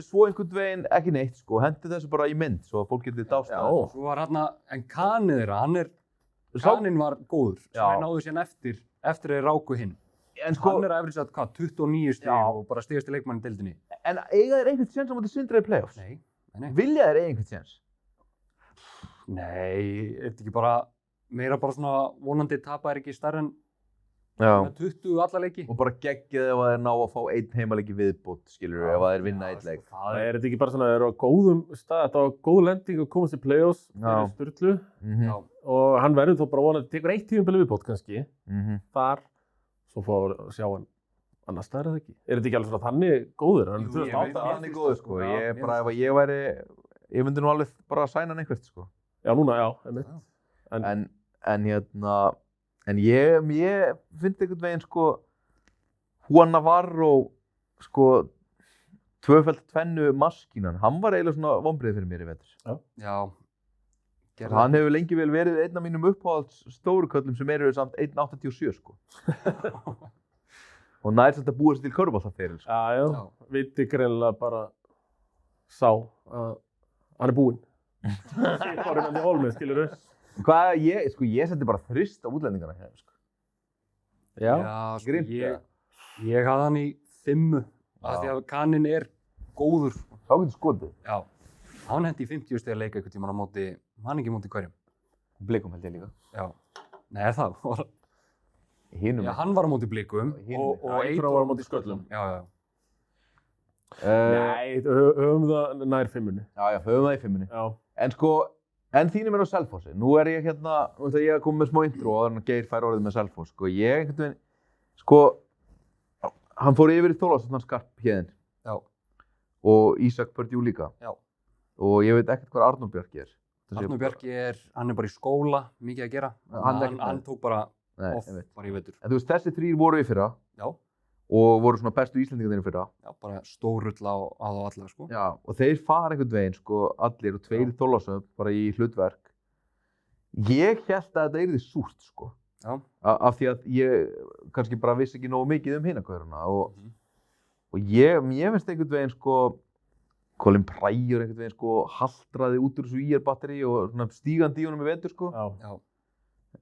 Speaker 2: svo einhvern veginn ekki neitt sko. Hendi þessu bara í mynd svo að fólk getið dást
Speaker 3: það. Já, svo var en Kanið þeirra, Kaninn var góður. Sem þeir náðu síðan eftir þeir ráku hinn. Sko, hann að efriðsat 29 stig og bara stigasti leikmann í deildinni.
Speaker 2: En eiga þeir einhvern séns á móti Sindra í playoffs?
Speaker 3: Nei.
Speaker 2: Vilja þeir eiga einhvern séns?
Speaker 3: Nei, þetta ekki bara meira bara svona vonandi tapa ekki stærri en með 20 alla leiki.
Speaker 2: Og bara geggjað ef þeir ná að fá einn heimaleiki viðbót, skilur við, ef þeir vinna einn leik.
Speaker 4: Það er þetta ekki bara svona, þeir eru á góðum stað, þetta var góð lending og komast í playoffs fyrir Sturlu. Og hann verður þó bara vonandi, tekur 1 tímabil viðbót kannski, þar, svo fór að sjá hann annars staðar eða ekki. Er þetta ekki alveg svona þannig góður?
Speaker 2: Þannig góður, sko. Ég myndi nú alveg bara að sæna hann einhvert, sko.
Speaker 4: Já, núna, einmitt.
Speaker 2: En ég fyndi einhvern veginn, sko, Juan Navarro, sko, 2x2 maskínan, hann var eiginlega svona vonbrigði fyrir mér í vetur.
Speaker 3: Já.
Speaker 2: Hann hefur lengi vel verið einn af mínum uppáhalds stóruköllum sem eru samt 1.87, sko. Og nær samt að búa sér til körfuboltaferil, sko.
Speaker 4: Já. Viti greinilega bara sá að hann búinn. Bara hann í hólmið, skilur þú?
Speaker 2: Ég seti bara þrist á útlendingarna hér, sko.
Speaker 3: Já, sko, ég hafði hann í 5 af því að Kaninn góður.
Speaker 2: Þá getur skotið.
Speaker 3: Já. Hann hendi í 50 stiga leika einhvern tímann á móti, hann ekki móti hverjum.
Speaker 2: Blikum held ég líka.
Speaker 3: Já. Nei, það var...
Speaker 2: Já,
Speaker 3: hann var á móti Blikum og
Speaker 4: Eitur var á móti Sköllum.
Speaker 3: Já.
Speaker 4: Nei, höfum það nær 5-unni.
Speaker 2: Já, höfum það í 5-unni.
Speaker 4: Já.
Speaker 2: En sko, þínum á Selfossi. Nú ég hérna, nú ætla ég að koma með smá intro og þannig að Geir fær orðið með Selfoss. Sko, ég einhvern veginn, sko, hann fór yfir í Þorlákshafnar Skarp héðinn.
Speaker 3: Já.
Speaker 2: Og Ísak Purdue líka.
Speaker 3: Já.
Speaker 2: Og ég veit ekkert hvað Arnór Bjarki er.
Speaker 3: Arnór Bjarki hann bara í skóla, mikið að gera. Hann tók bara off bara í vetur.
Speaker 2: En þú veist, þessi 3 voru í fyrra.
Speaker 3: Já.
Speaker 2: Og voru svona bestu Íslendingarnir í fyrra.
Speaker 3: Já, bara stórull á alla, sko.
Speaker 2: Já, og þeir fara einhvern veginn, sko, allir og 2 Þorlákshöfn bara í hlutverk. Ég hélt að þetta yrði súrt, sko.
Speaker 3: Já.
Speaker 2: Af því að ég kannski bara vissi ekki nógu mikið hina gaurana og mér finnst einhvern veginn, sko, Colin Pryor einhvern veginn, sko, haltraði út úr þessu IR-batteri og svona stígandi í honum í vetur, sko.
Speaker 3: Já.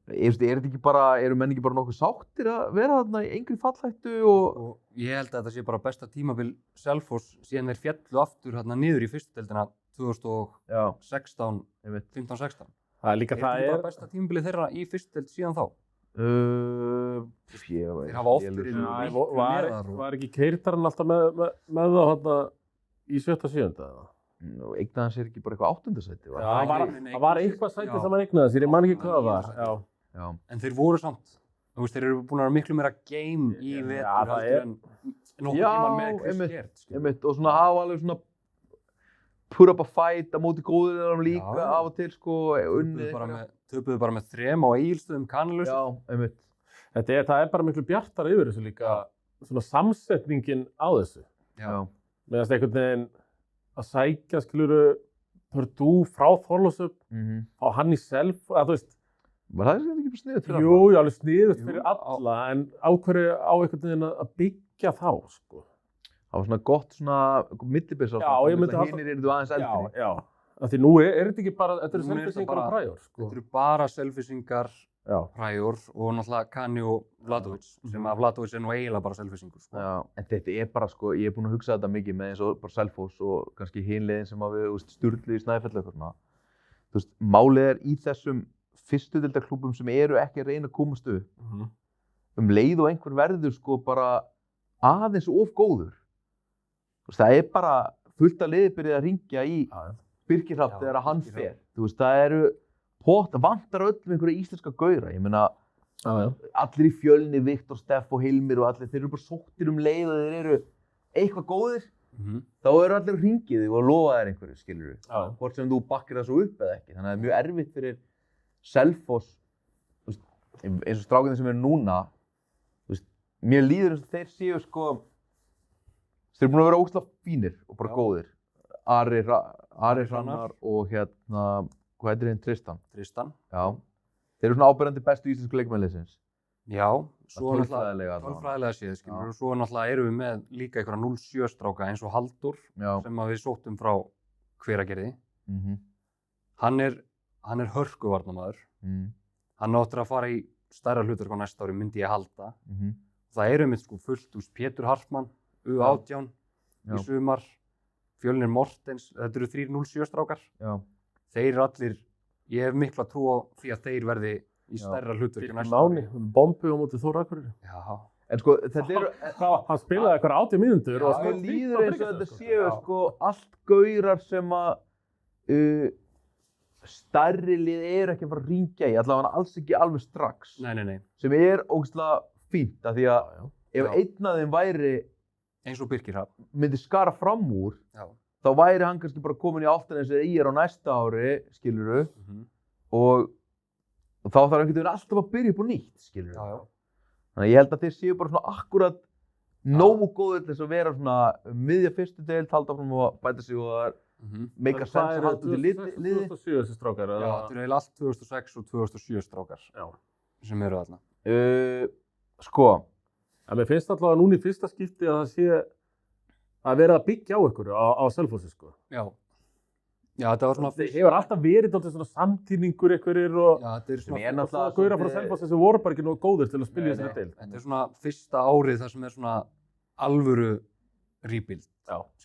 Speaker 2: Eru menn ekki bara nokkuð sáttir að vera þarna í engri fallhættu og
Speaker 3: ég held að þetta sé bara besta tímabil Selfoss síðan þeir féllu aftur hérna niður í fyrstu deildina 2016, 15-16.
Speaker 4: Það er líka
Speaker 3: það bara besta tímabilið þeirra í fyrstu deild síðan þá. Þeir hafa oft verið miklu neðar.
Speaker 4: Var ekki Keirtarinn alltaf með þá hérna í 7.7. eða?
Speaker 2: Eignaði hann sér ekki bara eitthvað 8. sæti?
Speaker 4: Það var eitthvað sæti sem hann eignaði sér, ég man ekki hvað það var.
Speaker 3: Já. En þeir voru samt, þeir eru búin að vera miklu meira game í vetur heldur en nokkuð tíma með Chris Gert.
Speaker 2: Og svona hafa alveg svona put up a fight á móti góðurum líka af og til, sko,
Speaker 3: töpuðu bara með 3 á Egilsstöðum Kanalaust.
Speaker 2: Já, einmitt.
Speaker 4: Það er bara miklu bjartara yfir þessu líka, svona samsetningin á þessu.
Speaker 3: Já.
Speaker 4: Meðan einhvern veginn að sækja, skiluru, Purdue frá Þorlákshöfn á hann í Selfoss, þú veist.
Speaker 2: Var það ekki bara sniðugt fyrir alla?
Speaker 4: Jú, alveg sniðugt fyrir alla, en á hverju á einhvern veginn að byggja þá, sko.
Speaker 2: Það var svona gott svona millibils á
Speaker 4: það,
Speaker 2: hinir eru þú aðeins eldri.
Speaker 4: Já. Af því nú þetta ekki bara, þetta eru Selfissingar og Pryor, sko.
Speaker 3: Þetta eru bara Selfissingar, Pryor og náttúrulega Kani og Vladovic, sem að Vladovic nú eiginlega bara Selfissingur, sko.
Speaker 2: Já, en þetta bara, sko, ég búinn að hugsa þetta mikið með eins og bara Selfoss og kannski hin liðin sem við Sturlu í Snæfell okkurna. Þú veist, málið í þessum fyrstu deildarklúbbum sem eru ekki að reyna að komast upp leið og einhver verður, sko, bara aðeins of góður. Þú veist, það bara fullt af liði byrjað að hringja í Birkir Hrafn þegar hann fer. Þú veist, það vantar öllum einhverja íslenska gaura. Ég meina, allir í Fjölni, Viktor, Steff og Hilmir og allir, þeir eru bara sóttir leið og þeir eru eitthvað góðir, þá eru allir að hringja þig og lofa þér einhverju, skilurðu. Hvort sem þú bakkir það svo upp eða ekki. Þannig að það er mjög erfitt fyrir Selfoss, eins og strákarnir sem eru núna, mér líður eins og þeir séu sko, þeir eru búin að vera ógeðslega fínir og bara góðir. Ari Hrannar og hvað heitir hinn? Tristan. Já. Þeir eru svona áberandi bestu íslensku leikmennliðsins.
Speaker 3: Já, svo tölfræðilega séð, skilur. Svo náttúrulega erum við með líka einhverja 07 stráka eins og Halldór sem við sóttum frá Hveragerði. Hann er hörkuvarnarmaður. Hann áttur að fara í stærra hlutverk á næsta ári, myndi ég halda. Það eru einmitt sko fullt, Pétur Hartmann, U18 í sumar, Fjölnir Mortens, þetta eru 3 07 strákar. Þeir eru allir, ég hef mikla trú á því að þeir verði í stærra hlutverki næsta ári.
Speaker 4: Bombu á móti Þór Akureyri.
Speaker 2: Já. En sko, þetta eru...
Speaker 4: Hann spilaði eitthvað 80 mínútur og...
Speaker 2: Það líður eins og þetta séu sko allt gaurar sem að stærri lið eru ekki að fara að hringja í, allavega alls ekki alveg strax.
Speaker 3: Nei.
Speaker 2: Sem ógeðslega fínt, af því að ef einn af þeim væri...
Speaker 3: Eins og Birkir Hrafn.
Speaker 2: Myndi skara fram úr, þá væri hann kannski bara komin í Álftanes eða IR á næsta ári, skilurðu, og þá þarf einhvern veginn alltaf að byrja upp á nýtt, skilurðu. Þannig að ég held að þeir séu bara svona akkurat nógu góðir til þess að vera svona miðja fyrstu deild, halda fram og bæta sig og það meika sens að halda út í liði.
Speaker 4: 2007 þessi strákar?
Speaker 3: Já, þetta eru eiginlega allt 2006 og 2007 strákar sem eru þarna.
Speaker 2: Sko.
Speaker 4: En mér finnst allavega núna í fyrsta skipti að það sé að vera að byggja á ykkur á Selfossi, sko.
Speaker 3: Já, þetta var svona...
Speaker 4: Það hefur alltaf verið alltaf svona samtíningur einhverjir og...
Speaker 3: Já, þetta er
Speaker 4: svona gaurar frá Selfossi sem voru bara ekki nógu góðir til að spila í þessari deild.
Speaker 3: Þetta er svona fyrsta árið þar sem er svona alvöru rebuild.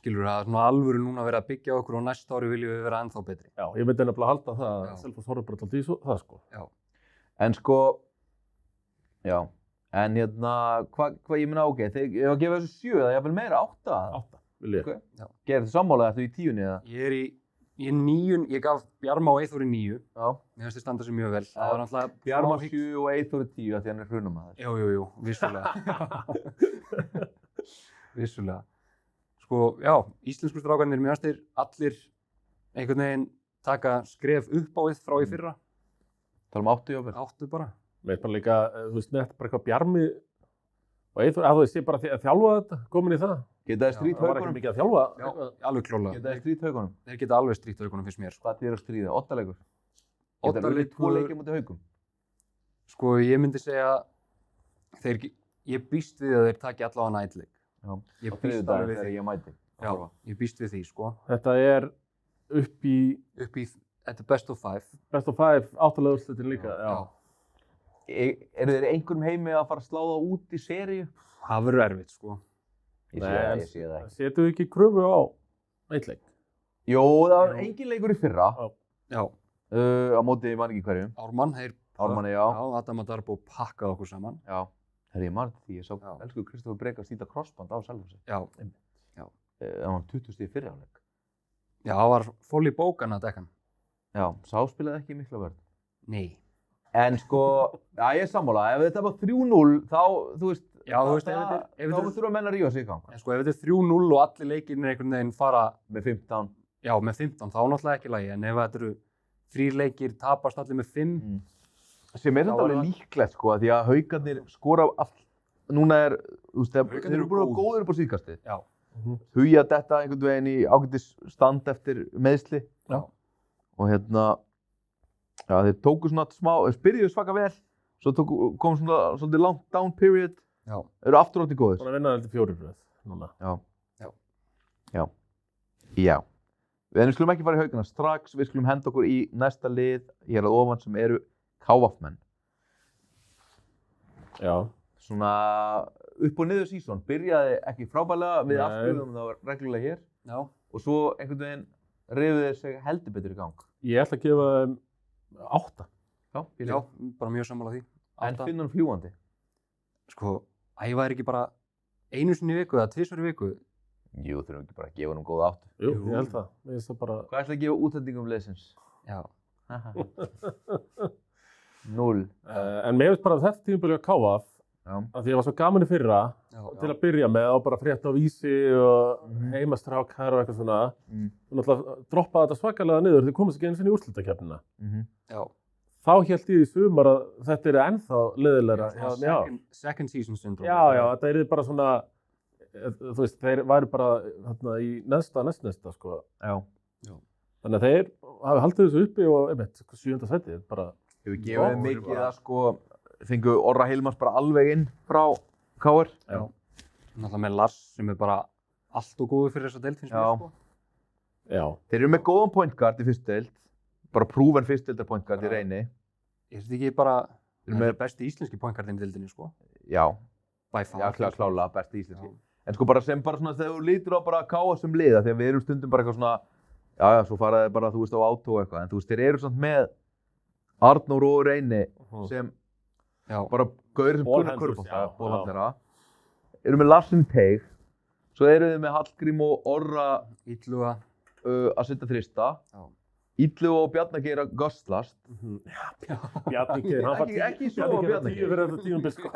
Speaker 3: Skilur það, svona alvöru núna verið að byggja á okkur og næsta ári viljum við vera ennþá betri.
Speaker 4: Já, ég myndi nefnilega halda það að Selfoss horfður bara alltaf í það, sko.
Speaker 3: Já.
Speaker 2: En sko, en hvað ég meina þegar ég var að gefa þessu 7 eða jafnvel meira 8?
Speaker 4: 8, vil ég.
Speaker 2: Gerir þetta sammála eftir í 10 eða?
Speaker 3: Ég er í 9, ég gaf Bjarma og Eyþóri 9. Mér finnst þið standa sér mjög vel. Það var náttúrulega...
Speaker 2: Bjarma 7 og Eyþóri 10 af því hann er hrunamaður.
Speaker 3: Jú, vissulega. Vissulega. Sko, íslensku strákarnir, mér finnst þeir allir einhvern veginn taka skref upp á við frá í fyrra.
Speaker 2: Tala 8 jafnvel?
Speaker 3: 8 bara.
Speaker 4: Mér finnst bara líka, þú veist, neitt bara eitthvað Bjarmi og Eyþór, að þú veist, ég bara að þjálfa þetta, komin í það.
Speaker 2: Geta þið strýtt haugunum?
Speaker 4: Það var ekki mikið að þjálfa.
Speaker 3: Já, alveg klárlega.
Speaker 2: Geta þið strýtt haugunum?
Speaker 3: Þeir geta alveg strýtt haugunum fyrst mér.
Speaker 2: Hvað þið að stríða? 8 leikur? Geta þið 2 leikir mútið haugum?
Speaker 3: Sko, ég myndi segja, ég býst við að þeir taki allavega nætleik.
Speaker 2: Já, á þriðjudaginn þegar ég mæti.
Speaker 3: Já, ég býst við því, sko.
Speaker 4: Þetta er upp í,
Speaker 3: þetta er best of 5.
Speaker 4: Best of 5, 8 úrslitin líka, já.
Speaker 2: Eru þeir einhverjum heimi að fara að slá það út í seríu?
Speaker 3: Það verður erfitt, sko.
Speaker 2: Ég sé það ekki.
Speaker 4: Setu ekki kröfu á leik?
Speaker 2: Jó, það var engin leikur í fyrra.
Speaker 3: Já.
Speaker 2: Á móti, ég man ekki hverjum. Ármanni, já.
Speaker 3: Já, Adam og Darbo pakkaði okkur saman.
Speaker 2: Já. Herri, ég man því, ég sá elsku Kristoffer Breka slíta crossband á Selfossi.
Speaker 3: Já.
Speaker 2: Það var 20 stig fyrri áleik.
Speaker 3: Já, það var Folli Bókan að dekka hann.
Speaker 2: Já, sá spilaði ekki mikla vörn.
Speaker 3: Nei.
Speaker 2: En sko, ég er sammála, ef þetta er bara 3-0, þá, þú veist, þá þurfa menn að rífa sig í gang.
Speaker 3: En sko, ef þetta er 3-0 og allir leikirnir einhvern veginn fara...
Speaker 2: Með 15.
Speaker 3: Já, með 15, þá náttúrulega ekki lagi, en ef þetta eru 3 leikir, tapast allir með 5...
Speaker 2: Sem þetta alveg líklegt, sko, því að Haukarnir skora allt... Núna þú veist, þeir eru búin að vera góðir upp á síðkastið.
Speaker 3: Já.
Speaker 2: Hugi að detta einhvern veginn í ágætis stand eftir meiðsli.
Speaker 3: Já.
Speaker 2: Og já, þeir tóku svona smá, byrjuðu svaka vel, svo kom svona svolítið langt down period.
Speaker 3: Já.
Speaker 2: Eru aftur átti góðir.
Speaker 4: Svona vinna heldur 4 bröð núna.
Speaker 2: Já. Við skulum ekki fara í Haukana strax, við skulum henda okkur í næsta lið hér að ofan sem eru KVF-menn.
Speaker 4: Já.
Speaker 2: Svona upp og niður sísón, byrjaði ekki frábærlega, við afskrifum það var reglulega hér.
Speaker 3: Já.
Speaker 2: Og svo einhvern veginn rifuðu þeir sig heldur betur í gang.
Speaker 4: Ég ætla að gefa 8.
Speaker 3: Já, bara mjög sammála því. 8.
Speaker 2: En finn hann fljúgandi?
Speaker 3: Sko, æfa er ekki bara einu sinni í viku eða 2 í viku?
Speaker 2: Jú, þurfum ekki bara að gefa hann góða 8.
Speaker 4: Jú, ég held það.
Speaker 2: Hvað ætla að gefa útlendingum liðsins?
Speaker 3: Já.
Speaker 2: 0.
Speaker 4: En mér finnst bara að þetta tímabili að KF, að því ég var svo gaman í fyrra til að byrja með og bara frétta á Vísi og heimastrákar og eitthvað svona. Og náttúrulega droppaði þetta svakalega niður því komast ekki einu sinni í úrslitakeppnina. Þá hélt ég í sumar að þetta ennþá leiðilegra.
Speaker 3: Second season syndrome.
Speaker 4: Já, þetta bara svona, þú veist, þeir væri bara þarna í næstnæsta, sko. Þannig að þeir hafi haldið þessu uppi og einmitt, 7. sæti, bara...
Speaker 2: Hefur gefið mikið að sko, fengu Orra Hilmars bara alveg inn frá KR.
Speaker 3: Náttúrulega með Lars sem bara allt og góður fyrir þessa deild, finnst mér, sko.
Speaker 4: Já.
Speaker 2: Þeir eru með góðan point guard í fyrstu deild, bara proven fyrstu deildar point guard í Reyni.
Speaker 3: Ég veist ekki bara, það er besti íslenski point guardinn í deildinni, sko.
Speaker 2: Já.
Speaker 3: By far.
Speaker 2: Já, klálega besti íslenski. En sko bara sem bara svona þegar þú lítur á bara KR sem liða, þegar við erum stundum bara eitthvað svona, já, svo fara þeir bara, þú veist, á átó og eitthvað, en þú veist, þeir eru samt með Arnór og Reyni sem bara gauðir sem kunna körfubolta, bólhandlera, eru með Larsen Teig, svo eru þeir með Hallgrím og Orra
Speaker 3: Illuga
Speaker 2: að setja þrista, Illuga og Bjarni Geir að gösslast.
Speaker 4: Bjarni Geir, hann var
Speaker 2: ekki svo Bjarni Geir
Speaker 4: fyrir þetta tímabil, sko.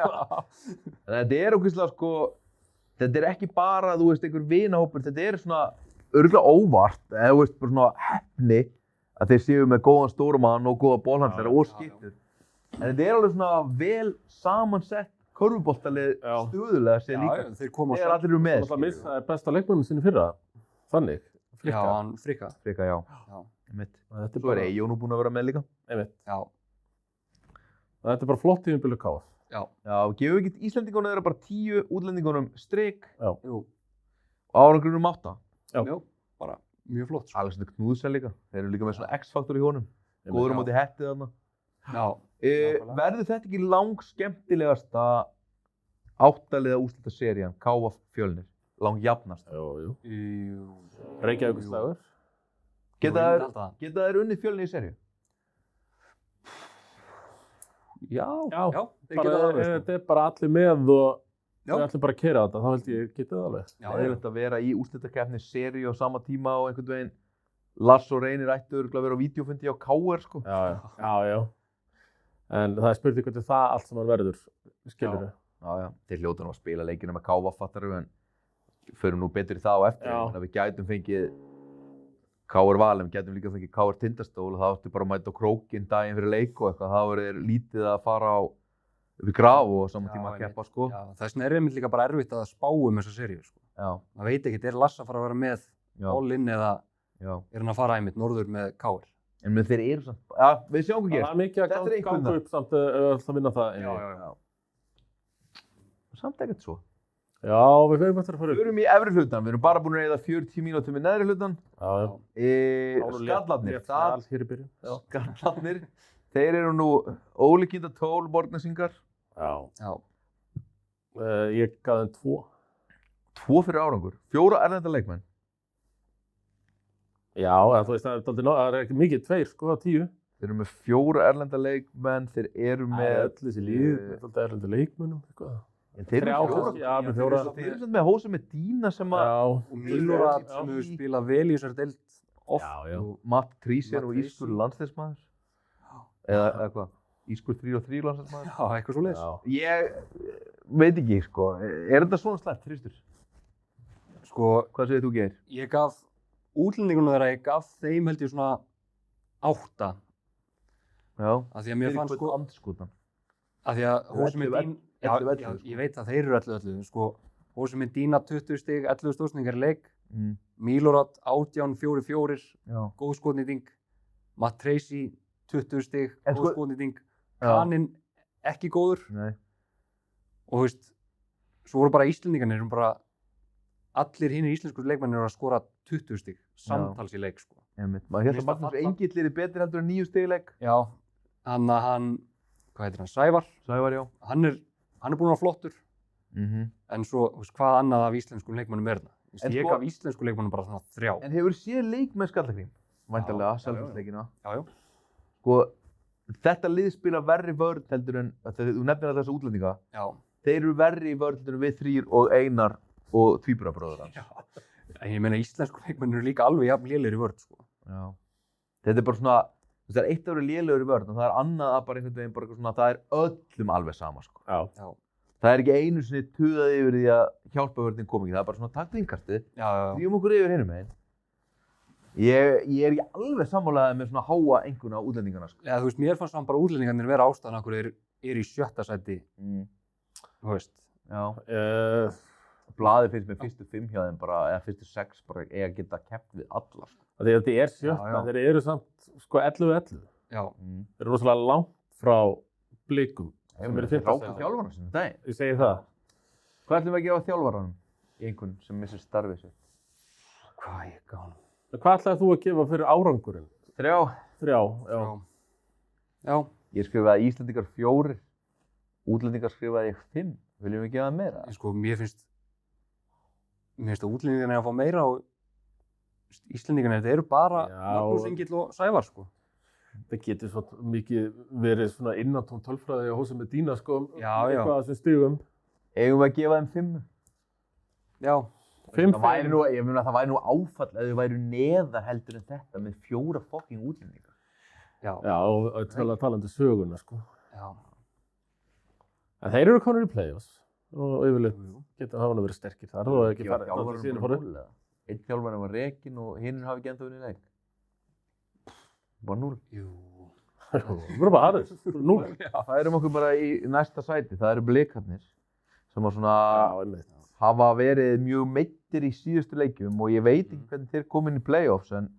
Speaker 2: Þetta er okkur sko, þetta er ekki bara, þú veist, einhver vinahópur, þetta er svona örugglega óvart, eða þú veist, bara svona heppni að þeir séu með góðan stórumann og góða bólhandlera og skiptur. En þetta er alveg svona vel samansett körfuboltalið stöðulega sér líka. Þegar allir eru með.
Speaker 4: Það missaði besta leikmannin sinni fyrra, þannig.
Speaker 3: Já, hann Frikka.
Speaker 2: Frikka, já. Svo er Eyjó nú búinn að vera með líka.
Speaker 3: Já.
Speaker 4: Þetta er bara flott tímabil KF.
Speaker 2: Já, gefum við ekki Íslendingunum þeirra bara 10, útlendingunum strik
Speaker 4: og
Speaker 2: árangrinum 8.
Speaker 3: Já, bara mjög flott.
Speaker 2: Alexander Knudsen líka, þeir eru líka með svona X-faktor í honum. Góður á móti hettið þarna. Verður þetta ekki langskemmtilegasta 8-liða úrslitaserían, KF Fjölnir? Langjafnast?
Speaker 4: Jú. Reykjavíkurslagur.
Speaker 2: Geta þeir unnið Fjölnir í seríu?
Speaker 3: Já,
Speaker 4: þetta er bara allir með og við ætlum bara að keyra þetta, þá held ég getið það alveg.
Speaker 2: Já, það er að vera í úrslitakeppni seríu á sama tíma og einhvern veginn Lars og Reynir ættu örugglega að vera á vídeófundi á KR, sko.
Speaker 4: Já. En það er spurning hvernig það allt saman verður, skilurðu.
Speaker 2: Já. Þeir hljóta nú að spila leikina með KF, fattaru, en förum nú betur í það á eftir. En við gætum fengið KR Valum, gætum líka fengið KR Tindastól og það áttu bara að mæta á krókinn daginn fyrir leik og eitthvað. Það verður lítið að fara upp í graf og saman tíma að keppa, sko.
Speaker 3: Já, þess vegna er einmitt líka bara erfitt að spá þessa seríu, sko.
Speaker 2: Já.
Speaker 3: Maður veit ekkert, er Lars að fara að vera með all-in eða er hann að fara einmitt norður með KR?
Speaker 2: En þeir eru samt, já, við sjáum hvað gerst.
Speaker 4: Það er mikið að ganga upp samt að vinna það.
Speaker 2: Já. Samt ekkert svo.
Speaker 4: Já, við ferum eftir að fara upp.
Speaker 2: Við erum í efri hlutan, við erum bara búin að eyða 40 mínútur með neðri hlutan. Skallarnir, þeir eru nú ólíkinda 12 borgnesingar.
Speaker 4: Já. Ég gaf þeim 2.
Speaker 2: 2 fyrir árangur, 4 erlenda leikmenn.
Speaker 4: Já, þú veist, það er ekki mikið, 2 sko, 10.
Speaker 2: Þeir eru með 4 erlenda leikmenn, þeir eru með...
Speaker 4: Öll þessi líð, erlenda leikmennum, eitthvað.
Speaker 2: Þeir eru með Hóse Medina sem að...
Speaker 3: Og Milorad sem hefur spilað vel í þessari deild oft.
Speaker 2: Matt Trísen og ískur landsliðsmaður. Eða hvað? Ískur 3-3 landsliðsmaður.
Speaker 3: Já, eitthvað svo leiðis.
Speaker 2: Ég veit ekki, sko. Er þetta svona slæmt, Þristur?
Speaker 3: Sko...
Speaker 2: Hvað segir þú, Geir?
Speaker 3: Ég gaf útlendingunum þeirra, ég gaf þeim held ég svona 8.
Speaker 2: Já.
Speaker 3: Af því að mér fannst sko...
Speaker 2: Andskotan.
Speaker 3: Af því að Hóse Medina... Já, ég veit að þeir eru 11. Sko, Hóse Medina 20 stig, 11 stóðsningar í leik. Milorad 18-4-4, góð skotnýting. Matt Tracy 20 stig, góð skotnýting. Kanin ekki góður.
Speaker 2: Nei.
Speaker 3: Og þú veist, svo voru bara Íslendingarnir bara allir hinir íslensku leikmennir eru að skora 20 stig samtals í leik, sko.
Speaker 2: Maður hérna Magnús Engill er betri heldur en 9 stig í leik.
Speaker 3: Já, hann hvað heitir hann? Sævar.
Speaker 2: Sævar, já.
Speaker 3: Hann er búinn að vera flottur. En svo, hvað annað af íslenskum leikmennum er þarna? Ég gaf íslensku leikmennum bara svona 3.
Speaker 2: En hefur séð leik með Skallagrím? Væntanlega, Selfossleikina.
Speaker 3: Já.
Speaker 2: Sko, þetta lið spila verri vörn heldur en, þú nefnir alltaf þessa útlendinga.
Speaker 3: Já.
Speaker 2: Þeir eru verri í vörn heldur en við 3 og Einar og tvíburabróður hans.
Speaker 3: Já. En ég meina íslensku leikmennir eru líka alveg jafn lélegir í vörn, sko.
Speaker 2: Já. Þetta er bara svona, Það er eitt að vera lélegur í vörn og það er annað að bara einhvern veginn bara svona, það er öllum alveg sama sko.
Speaker 4: Já.
Speaker 2: Það er ekki einu sinni tuðað yfir því að hjálpavörnin kom ekki, það er bara svona takk innkastið, þrjum okkur yfir hinum megin. Ég er ekki alveg sammálaðið með svona háa einhverjum á útlendingana sko.
Speaker 3: Já, þú veist, mér fannst samt bara útlendingarnir vera ástæðan okkur er í 7. sæti, þú veist.
Speaker 2: Já. Blaðið finnst með fyrstu 5 hjá þeim bara, eða fyrstu 6 bara eiga að geta keppt við alla sko.
Speaker 4: Þetta er 7, þeir eru samt sko 11-11.
Speaker 3: Já.
Speaker 4: Þeir eru rosalega langt frá Blikum.
Speaker 2: Þeir eru ráka þjálfarna sinni daginn.
Speaker 4: Ég segi það.
Speaker 2: Hvað ætlum við að gefa þjálfaranum í einhvern sem missir starfið sitt?
Speaker 3: Hvað ég gaf hann?
Speaker 4: Hvað ætlaði þú að gefa fyrir árangurinn?
Speaker 2: 3.
Speaker 4: 3, já.
Speaker 2: Ég skrifaði Íslendingar 4, útlendingar skrifaði ég 5. Viljum við gefa það meira?
Speaker 3: Sko, mér finnst að útlendingarnir að fá meira og Íslendingarnir, þetta eru bara Magnús Engill og Sævar, sko.
Speaker 4: Það getur svo mikið verið svona innantóm tölfræði á Jose Medina, sko,
Speaker 3: eitthvað
Speaker 4: að sem stigum.
Speaker 2: Eigum við að gefa þeim 5?
Speaker 3: Já.
Speaker 2: 5. Ég meina að það væri nú áfall að þau væru neðar heldur en þetta með 4 fucking útlendingar.
Speaker 4: Já, og talandi söguna, sko.
Speaker 3: Já.
Speaker 4: En þeir eru konur í play-offs og yfirleitt geta hafa verið sterkir þar og ekki farið náttúrulega síðan fóru.
Speaker 2: Einn þjálfari var rekinn og hinnir hafi ekki ennþá unnið leik. Bara 0.
Speaker 3: Jú.
Speaker 4: Það voru bara aðeins, 0.
Speaker 2: Það erum okkur bara í næsta sæti, það eru Blikarnir sem að svona hafa verið mjög meiddir í síðustu leikjum og ég veit ekki hvernig þeir komin í play-offs en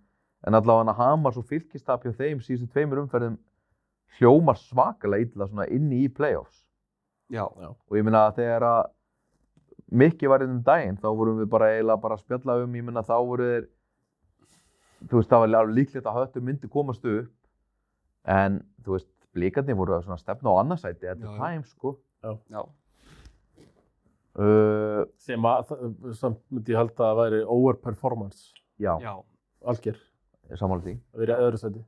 Speaker 2: allavega Hamars og Fylkistap hjá þeim síðustu 2 umferðum hljómar svakalega illa svona inni í play-offs.
Speaker 3: Já.
Speaker 2: Og ég meina að þegar að Mikki var daginn, þá vorum við bara eiginlega bara að spjalla ég meina þá voru þeir, þú veist, það var alveg líklegt að Höttur myndi komast upp, en þú veist, Blikarnir voru að stefna á annarsæti at the time, sko.
Speaker 3: Já.
Speaker 4: Sem samt myndi ég halda að væri overperformance.
Speaker 2: Já.
Speaker 4: Algjör.
Speaker 2: Sammála því.
Speaker 4: Það verið öðru sæti.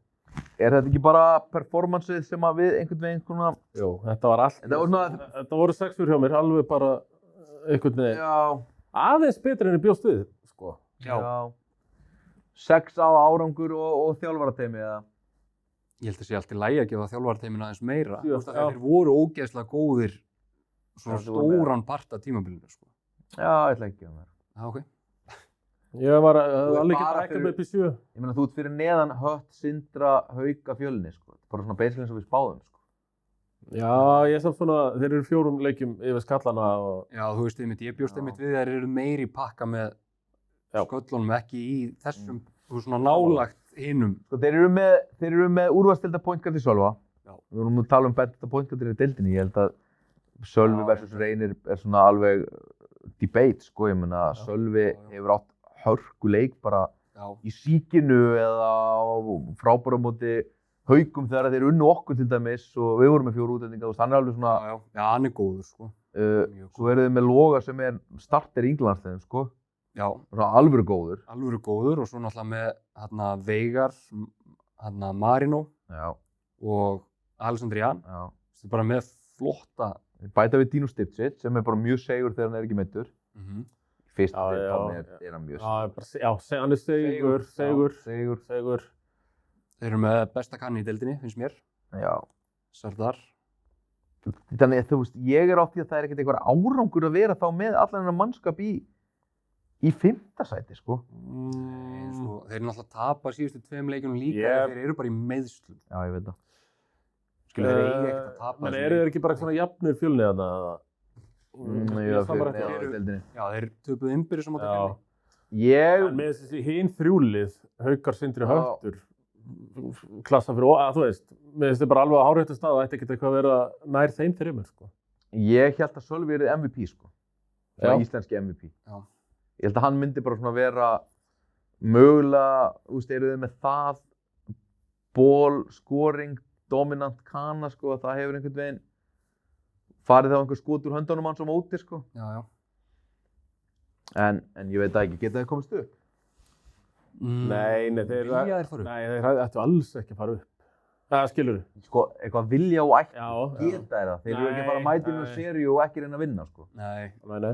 Speaker 2: Er þetta ekki bara performanceið sem að við einhvern veginn svona...
Speaker 4: Jú, þetta var allt. Þetta voru 6 hjá mér, alveg bara einhvern veginn.
Speaker 2: Já.
Speaker 4: Aðeins betur en ég bjóst við, sko.
Speaker 2: Já. 6 á árangur og þjálfarateymi, eða?
Speaker 3: Ég held að sé allt í lagi að gefa þjálfarateyminu aðeins meira. Þeir voru ógeðslega góðir svona stóran part af tímabilinu, sko.
Speaker 2: Já, ég ætla ekki að vera.
Speaker 3: Já, ok.
Speaker 4: Ég var alveg ekki rækka með upp í 7.
Speaker 2: Ég meina, þú ert fyrir neðan Hött, Sindra, Hauka, Fjölni, sko. Bara svona basically eins og við spáðum, sko.
Speaker 4: Já, ég er samt svona, þeir eru 4 leikjum yfir skallana og...
Speaker 3: Já, þú veist einmitt, ég bjóst einmitt við þeir eru meiri pakka með sköllunum, ekki í þessum, þú svona nálagt hinum.
Speaker 2: Sko, þeir eru með úrvalsdeilda pointguard í Sölva. Já. Við vorum að tala besta pointguardir í deildinni. Ég held að Sölvi versus Reynir er svona alveg debate, sko. Ég meina, Sölvi hefur átt hörkuleik bara í Síkinu eða frábæra móti Haukum þegar þeir unnu okkur til dæmis og við vorum með 4 útlendinga, hann er alveg svona...
Speaker 3: Já, hann er góður, sko.
Speaker 2: Svo eru þið með Loga sem er starter í Englandsliðum, sko.
Speaker 3: Já.
Speaker 2: Svona alvöru góður.
Speaker 3: Alvöru góður og svo náttúrulega með Veigar, Marino og Alexander Jan. Já. Það er bara með flotta...
Speaker 2: Bæta við Dino Stipcic sem er bara mjög segur þegar hann er ekki meiddur. Fyrst er hann mjög segur.
Speaker 4: Já, hann er segur.
Speaker 3: Þeir eru með besta kanni í deildinni, finnst mér.
Speaker 2: Já.
Speaker 3: Sardar.
Speaker 2: Þannig að þú veist, ég er á því að það er ekkert eitthvað árangur að vera þá með allan hennar mannskap í 5. sæti, sko.
Speaker 3: Nei, sko, þeir eru náttúrulega tapa síðustu 2 leikjunum líka, þeir eru bara í meiðslum.
Speaker 2: Já, ég veit það.
Speaker 3: Skilur, þeir eiga ekkert að tapa.
Speaker 4: Men eru þeir ekki bara svona jafnir Fjölni þarna?
Speaker 2: Já, Fjölni.
Speaker 3: Já, þeir töpuðu innbyrðis á móti Fjölni.
Speaker 4: En með þessi hinn 3 lið, Haukar, Sindri, Höttur, klassa fyrir, þú veist, mér finnst þetta bara alveg á hárréttum stað og ætti ekkert eitthvað að vera nær þeim 3, sko.
Speaker 2: Ég held að Sölvi er MVP, sko. Svona íslenski MVP.
Speaker 3: Já.
Speaker 2: Ég held að hann myndi bara svona vera mögulega, þú veist, eru þið með það ból, scoring, dominant kana, sko, að það hefur einhvern veginn farið þá einhver skot úr höndunum hans á móti, sko.
Speaker 3: Já.
Speaker 2: En ég veit ekki, geta þið komist upp?
Speaker 4: Nei, þeir ættu alls ekki að fara upp. Það skilur þú?
Speaker 2: Sko, eitthvað vilja og ætti geta þeir það. Þeir eru ekki bara að mæta inn á seríu og ekki reyna að vinna, sko.
Speaker 3: Nei.
Speaker 4: Nei,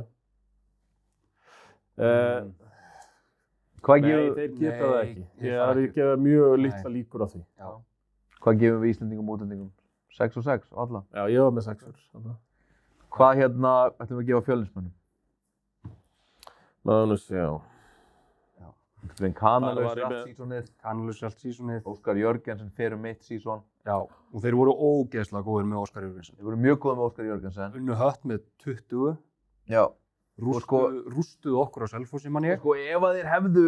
Speaker 4: þeir geta það ekki. Ég gefa mjög litla líkur á því.
Speaker 3: Já.
Speaker 2: Hvað gefum við Íslendingum og útlendingum? 6 og 6 á alla?
Speaker 4: Já, ég var með 6.
Speaker 2: Hvað ætlum við að gefa Fjölnismönnum?
Speaker 4: Magnús, já.
Speaker 2: Kanalaus allt sísonið. Óskar Jörgensen fer mitt síson.
Speaker 3: Já, og þeir voru ógeðslega góðir með Óskar Jörgensen.
Speaker 2: Þeir voru mjög góðir með Óskar Jörgensen.
Speaker 3: Unnu Hött með 20.
Speaker 2: Já.
Speaker 3: Rústuðu okkur á Selfossi, man ég.
Speaker 2: Ef að þeir hefðu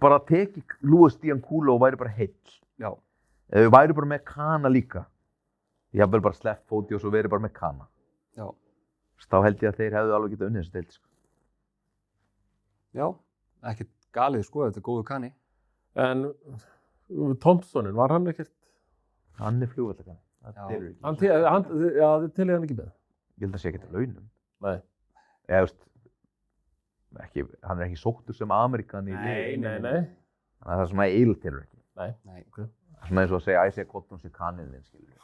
Speaker 2: bara tekið Lúis Dianculo og væri bara heill.
Speaker 3: Já.
Speaker 2: Ef þau væri bara með Kana líka. Ég hafði bara sleppt Fóti og svo verið bara með Kana.
Speaker 3: Já.
Speaker 2: Þá held ég að þeir hefðu alveg getað unnið þessu deild.
Speaker 3: Já. Ekkert galið sko, þetta góðu Kani.
Speaker 4: En Thompsonin, var hann ekkert?
Speaker 2: Hann flugvallakani.
Speaker 4: Þið telja hann ekki með?
Speaker 2: Ég held að sé ekkert að launum.
Speaker 4: Nei.
Speaker 2: Hann ekki sóttur sem Amerikani.
Speaker 4: Nei.
Speaker 2: Þannig að það er svona eiginlega telur ekki.
Speaker 4: Nei.
Speaker 2: Okay. Það er svona eins og að segja Isaiah Cotton sé kaninn þinn, skilur.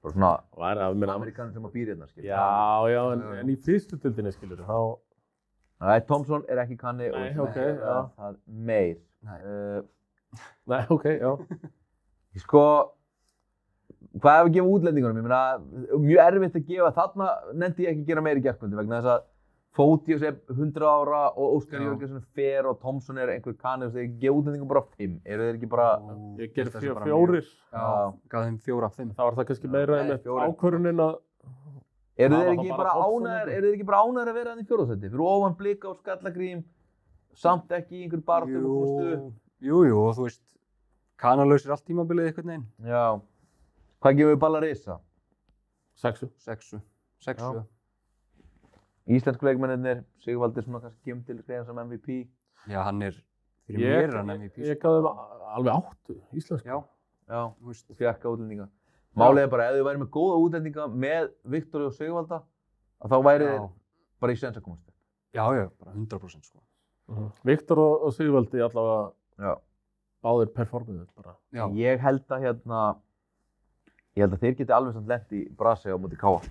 Speaker 2: Bara svona Amerikanin sem að býr hérna, skilur.
Speaker 4: Já, en í fyrstu deildinni, skilur, þá...
Speaker 2: Nei, Thompson er ekki kanni og það meir.
Speaker 4: Nei, ok, já.
Speaker 2: Sko, hvað ef við gefum útlendingunum? Ég meina, mjög erfitt að gefa. Þarna nefndi ég ekki að gera meira í gærkvöldi vegna þess að Fóti er 100 ára og Óskar Jörgensen fer og Thompson er einhver kanni. Þeir gefa útlendingum bara 5. Eru þeir ekki bara...
Speaker 4: Ég ger 4.
Speaker 3: Já, gaf þeim 4 af 5.
Speaker 4: Það var það kannski meira með ákvörunin að...
Speaker 2: Eru þeir ekki bara ánægðir að vera þannig í 4. sæti? Fyrir ofan Blika og Skallagrím, samt ekki í einhver baráttu og kostu?
Speaker 3: Jú, og þú veist, Kanalaus allt tímabilið einhvern veginn.
Speaker 2: Já. Hvað gefum við Ballarisa?
Speaker 4: 6.
Speaker 2: Íslensku leikmennirnir, Sigvaldi svona kannski kemur til greiðan sem MVP.
Speaker 3: Já, hann er fyrir meira en MVP.
Speaker 4: Ég gaf þeim alveg 8 íslensku.
Speaker 2: Já, þú veist, fjarka útlendinga. Málið er bara, ef þið væri með góða útlendinga með Viktori og Sigvalda, að þá væri þeir bara í séns að komast upp.
Speaker 3: Já, bara 100% sko.
Speaker 4: Viktor og Sigvaldi allavega báðir performuðu bara.
Speaker 2: Já. Ég held að þeir geti alveg samt lent í brasi á móti Káa.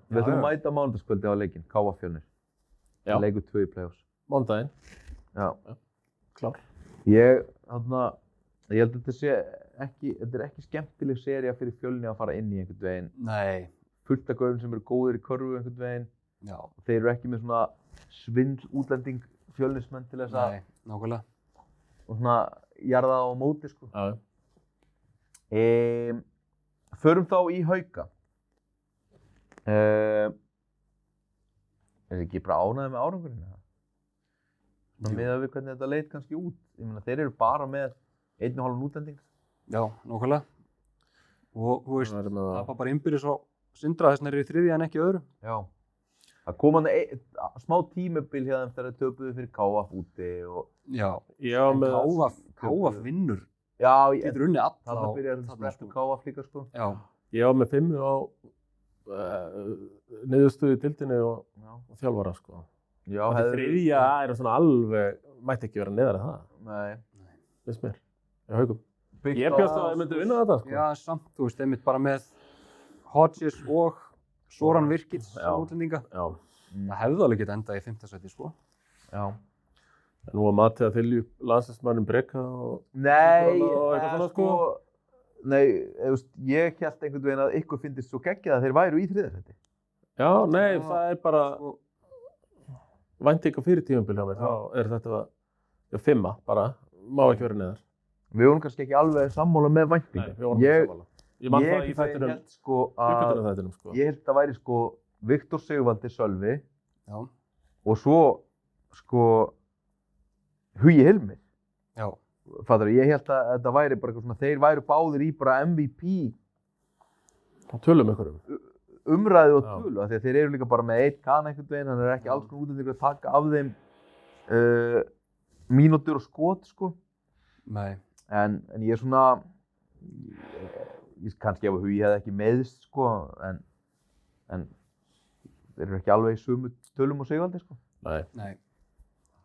Speaker 2: Við ætlum að mæta mánudagskvöldi á leikinn, Káa Fjölnir. Leikur 2 í play-offs.
Speaker 4: Mánudaginn.
Speaker 2: Já.
Speaker 4: Klár.
Speaker 2: Ég held að þetta er ekki skemmtileg sería fyrir Fjölni að fara inn í einhvern veginn.
Speaker 3: Nei.
Speaker 2: Fullt af gaurum sem eru góðir í körfu einhvern veginn.
Speaker 3: Já.
Speaker 2: Þeir eru ekki með svona svindl útlending Fjölnismenn til þess að...
Speaker 3: Nei, nákvæmlega.
Speaker 2: Og svona jarða á móti, sko.
Speaker 4: Já.
Speaker 2: Förum þá í Hauka. Er þið ekki bara ánægðir með árangurinn? Miðað við hvernig þetta leit kannski út. Ég meina, þeir eru bara með 1,5 útlending.
Speaker 3: Já, nákvæmlega. Og þú veist, það var bara innbyrðis á Sindra þess vegna er í 3. en ekki öðru.
Speaker 2: Já. Það kom hann smá tímabil hérna þegar þeir töpuðu fyrir KF úti og...
Speaker 3: Já, en KF vinnur.
Speaker 2: Já,
Speaker 3: getur unnið alla.
Speaker 2: Þarna byrjar þetta snertu KF líka, sko.
Speaker 3: Já.
Speaker 4: Ég var með 5 á niðurstöðu í deildinni og þjálfara, sko. Já, það 3. er svona alveg, mætti ekki vera neðar en það.
Speaker 2: Nei.
Speaker 4: Veist mér, í Haukum. Ég bjóst að þeir myndi vinna þetta, sko.
Speaker 3: Já, samt, þú veist, einmitt bara með Hodges og Soran Virkits sem útlendinga.
Speaker 4: Já.
Speaker 3: Það hefði alveg getað endað í 5. sæti, sko.
Speaker 2: Já.
Speaker 4: En nú að matið að þylju landsliðsmannum Breka og...
Speaker 2: Nei,
Speaker 4: eitthvað svona, sko.
Speaker 2: Nei, ég hélt einhvern veginn að ykkur fyndist svo geggjað að þeir væru í 3. sæti.
Speaker 4: Já, nei, það er bara... Vænting á fyrir tímabil hjá mér, þá er þetta 5 bara, má ekki vera neðar.
Speaker 2: Við vorum kannski ekki alveg sammála með væntingu.
Speaker 4: Nei, við vorum ekki sammála. Ég
Speaker 2: held sko að ég held að væri sko Viktor Sigvaldi Sölvi og svo sko Hugi Hilmir.
Speaker 3: Já.
Speaker 2: Fattar þú, ég held að þetta væri bara eitthvað svona, þeir væru báðir í bara MVP.
Speaker 4: Tölum ykkur
Speaker 2: umræðu og tölu, af því að þeir eru líka bara með 1 kana einhvern veginn, þannig að það er ekki alls konar útlendingur að taka af þeim mínútur og skot, sko.
Speaker 3: Nei.
Speaker 2: En ég er svona, ég kannski ef að Hugi hefði ekki meiðst, sko, en þeir eru ekki alveg í sömu tölum og Sigvaldi, sko.
Speaker 4: Nei.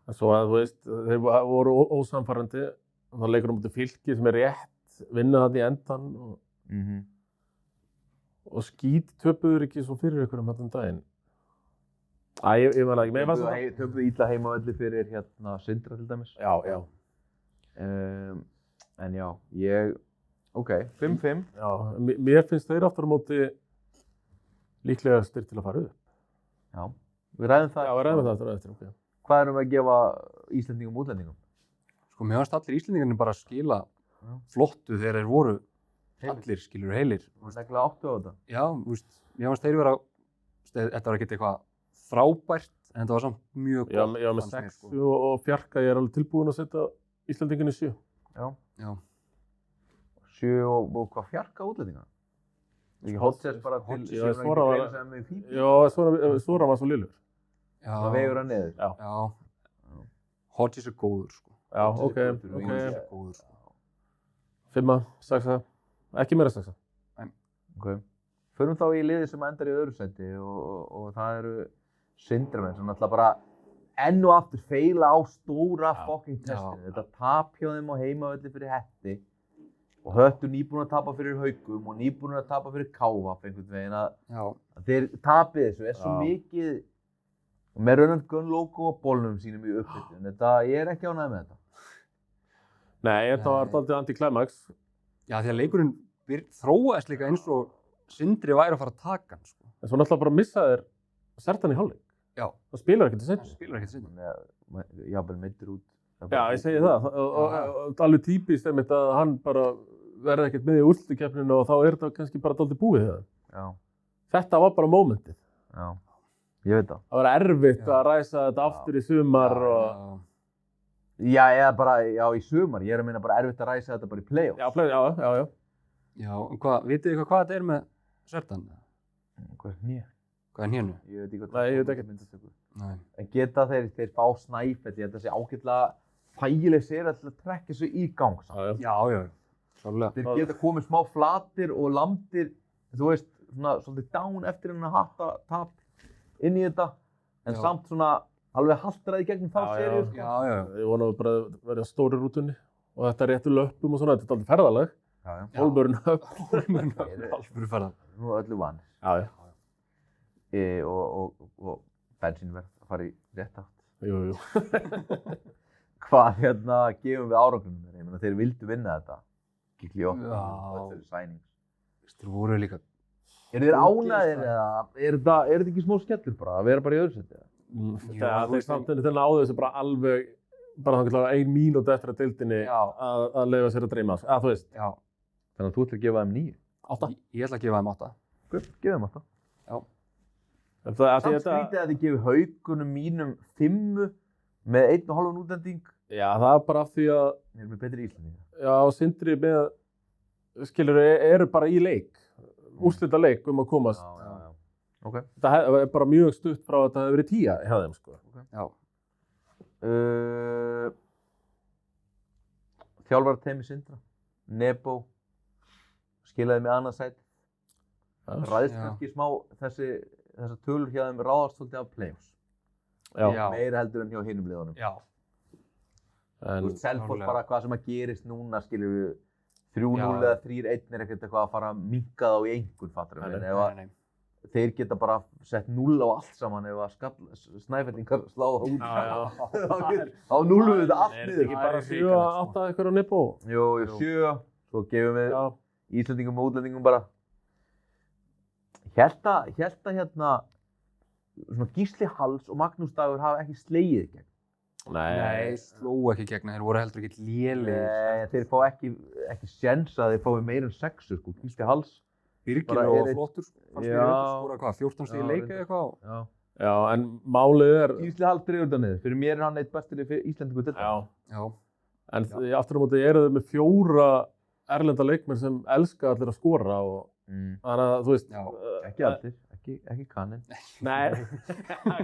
Speaker 4: En svo að, þú veist, þeir voru ósamfærandi, og það leikur á móti Fylki sem er rétt, vinna það í endan og skít töpuður ekki svo fyrir ykkur allan daginn. Ég var ekki með það.
Speaker 2: Töpuðu illa heimavelli fyrir hérna Sindra til dæmis.
Speaker 4: Já.
Speaker 2: En já, Ok, 5-5.
Speaker 4: Já, mér finnst þeir aftur á móti líklegastir til að fara upp.
Speaker 2: Já, við ræðum það.
Speaker 4: Já, við ræðum það aftur á eftir, ok.
Speaker 2: Hvað erum við að gefa Íslendingum og útlendingum?
Speaker 3: Sko, mér fannst allir Íslendingarnir bara skila flottu þegar þeir voru allir, skilur, heilir.
Speaker 2: Segla 8 á þetta?
Speaker 3: Já, mér fannst þeir vera, þetta var ekkert eitthvað frábært, en þetta var samt mjög gott.
Speaker 4: Já, með 6 og Fjarka, ég alveg tilbúin að setja Íslendinginni 7.
Speaker 2: Já. 7 og hvað Fjarka útlendingarna? Ekki Hodges bara til
Speaker 4: Svora var svo lillur.
Speaker 3: Já.
Speaker 2: Það vegur hann niður.
Speaker 3: Já. Hodges góður, sko.
Speaker 4: Já, ok. 5, 6, ekki meira 6.
Speaker 2: Ok. Förum þá í liðið sem endar í öðru sæti og það eru Sindramenn sem náttúrulega bara enn og aftur feila á stóra fucking testinu. Þetta tap hjá þeim á heimavelli fyrir Hetti og Höttur nýbúin að tapa fyrir Haugum og nýbúin að tapa fyrir KVF einhvern veginn að þeir tapið þessu svo mikið með raunan gunn logo og bólnum sínum í uppbytun. Ég er ekki ánægð með þetta.
Speaker 4: Nei, þetta var dálítið anti-climax.
Speaker 3: Já, því að leikurinn þróaðist líka eins og Sindri væri að fara að taka hann, sko.
Speaker 4: En svo náttúrulega bara missaðir Sertan í hálfleik.
Speaker 3: Já.
Speaker 4: Það spilar ekkert í seinni.
Speaker 2: Jafnvel meiddur út.
Speaker 4: Já, ég segi það. Og alveg típist einmitt að hann bara verði ekkert með í úrslitakeppninu og þá er þetta kannski bara dálítið búið það.
Speaker 2: Já.
Speaker 4: Þetta var bara mómentið.
Speaker 2: Já, ég veit það. Það
Speaker 4: var erfitt að ræsa þetta aftur í sumar og...
Speaker 2: Já, eða bara, í sumar. Ég er að meina bara erfitt að ræsa þetta bara í play-offs.
Speaker 4: Já.
Speaker 3: Já, vitið þið hvað þetta er með Sertan?
Speaker 2: Hvað er hnið?
Speaker 3: Hvað er hnénu?
Speaker 2: Ég veit ekki hvað
Speaker 4: það er. Nei, ég veit ekki.
Speaker 2: En geta þeir fá Snæfell, ég held að það sé ágætlega þægileg sér að trekka þessu í gang.
Speaker 3: Já. Svolítið.
Speaker 2: Þeir geta komið smá flatir og lamdir, þú veist, svona svolítið down eftir hennar tap inn í þetta, en samt svona alveg haltraði gegnum þá serju.
Speaker 3: Já.
Speaker 4: Ég vona bara að verða stóri rútunni og þetta réttu löpum og svona, þetta er aldrei ferðalag. Hólmurinn
Speaker 3: alvöru ferðalag.
Speaker 2: Nú öllu vanir.
Speaker 4: Já.
Speaker 2: Og bensínverð að fara í rétt átt.
Speaker 4: Jú.
Speaker 2: Hvað gefum við árangrunum þeir? Ég meina þeir vildu vinna þetta. Gikli 8 og þetta sænings.
Speaker 3: Þeir voru líka.
Speaker 2: Eru þeir ánægðir eða er þetta ekki smá skellur bara að vera bara í öðru sæti?
Speaker 4: Þeir samtænir til að áður þessu bara alveg bara þannig að 1 mínúti eftir að deildinni að leyfa sér að dreyma. Þú veist.
Speaker 3: Já.
Speaker 2: Þannig að þú ætlar að gefa þeim 9?
Speaker 3: 8? Ég ætla að gefa þeim 8.
Speaker 2: Gefa þeim 8?
Speaker 3: Já.
Speaker 2: Samt skrítið að þið gefið Haugunum mínum 5 með 1,5 útlending.
Speaker 4: Já, það er bara af því að...
Speaker 2: Þeir eru með betri Íslendinga.
Speaker 4: Já, Sindri með, eru bara í leik. Úrslita leik að komast.
Speaker 2: Já. Ok.
Speaker 4: Það er bara mjög stutt frá að þetta hefur verið 10 hjá þeim, sko.
Speaker 2: Okay. Já. Þjálfararteymi Sindra. Nebo. Skilaði með annað sæti. Ræðist kannski smá þessar tölur hjá þeim ráðast svolítið af play-offs.
Speaker 3: Já.
Speaker 2: Meira heldur en hjá hinum liðunum.
Speaker 3: Já.
Speaker 2: Þú veist, Selfoss bara hvað sem að gerist núna, skilur við 3-0 eða 3-1 er ekkert eitthvað að fara að minnka þá í einhvern, fattur við. Nei. Þeir geta bara sett 0 á allt saman ef að Snæfellingar sláða út. Þá 0 við þetta allt niður.
Speaker 4: Er ekki bara 7-8 eitthvað á Nebo?
Speaker 2: Jú, 7, svo gefum við Íslendingum og útlendingum bara. Hélt að svona Gísli Hals og Magnús Dagur hafa ekki slegið gegn.
Speaker 3: Nei, sló ekki gegn, þeir voru heldur ekki lélegir.
Speaker 2: Nei, þeir fá ekki séns að þeir fái meira en 6, sko. Gísli Hals.
Speaker 3: Birgir og flottur, fannst mér skora hvað, 14 stig í leik eða eitthvað.
Speaker 4: Já, en málið er...
Speaker 2: Gísli Hals dregur þetta niður. Fyrir mér er hann eitt bestur í Íslendingu til þetta.
Speaker 3: Já.
Speaker 4: En aftur á móti eru þau með 4 erlenda leikmenn sem elska allir að skora og þannig að þú veist...
Speaker 2: Ekki allir. Ekki Kaninn.
Speaker 4: Nei,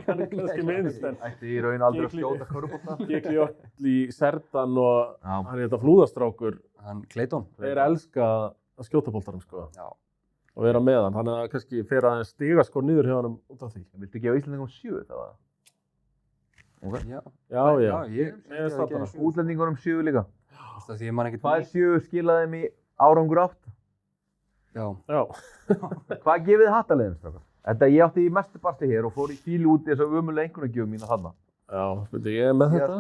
Speaker 4: hann er kannski minnst en...
Speaker 2: Ætti í raun aldrei að skjóta körfubolta.
Speaker 4: Gikli Öll í Sertan og hann er þetta flúðastrákur.
Speaker 3: Hann Clayton.
Speaker 4: Þeir elska að skjóta boltarum, sko.
Speaker 3: Já.
Speaker 4: Og vera með hann, þannig að kannski fer aðeins stigaskor niður hjá hann út af því.
Speaker 2: Viltu gefa Íslendingum 7 þá?
Speaker 3: Ok.
Speaker 4: Já.
Speaker 3: Ég
Speaker 2: það bara. Útlendingunum 7 líka.
Speaker 3: Því ég man ekki...
Speaker 2: Hvað 7 skilaði þeim í árangur 8?
Speaker 4: Já.
Speaker 2: Hvað gefið þið hattaliðin, strákar? Þetta ég átti í mestu parti hér og fór í fílu út í þess að ömulega einhvernagjöfum mína þarna.
Speaker 4: Já, veitu ég með þetta?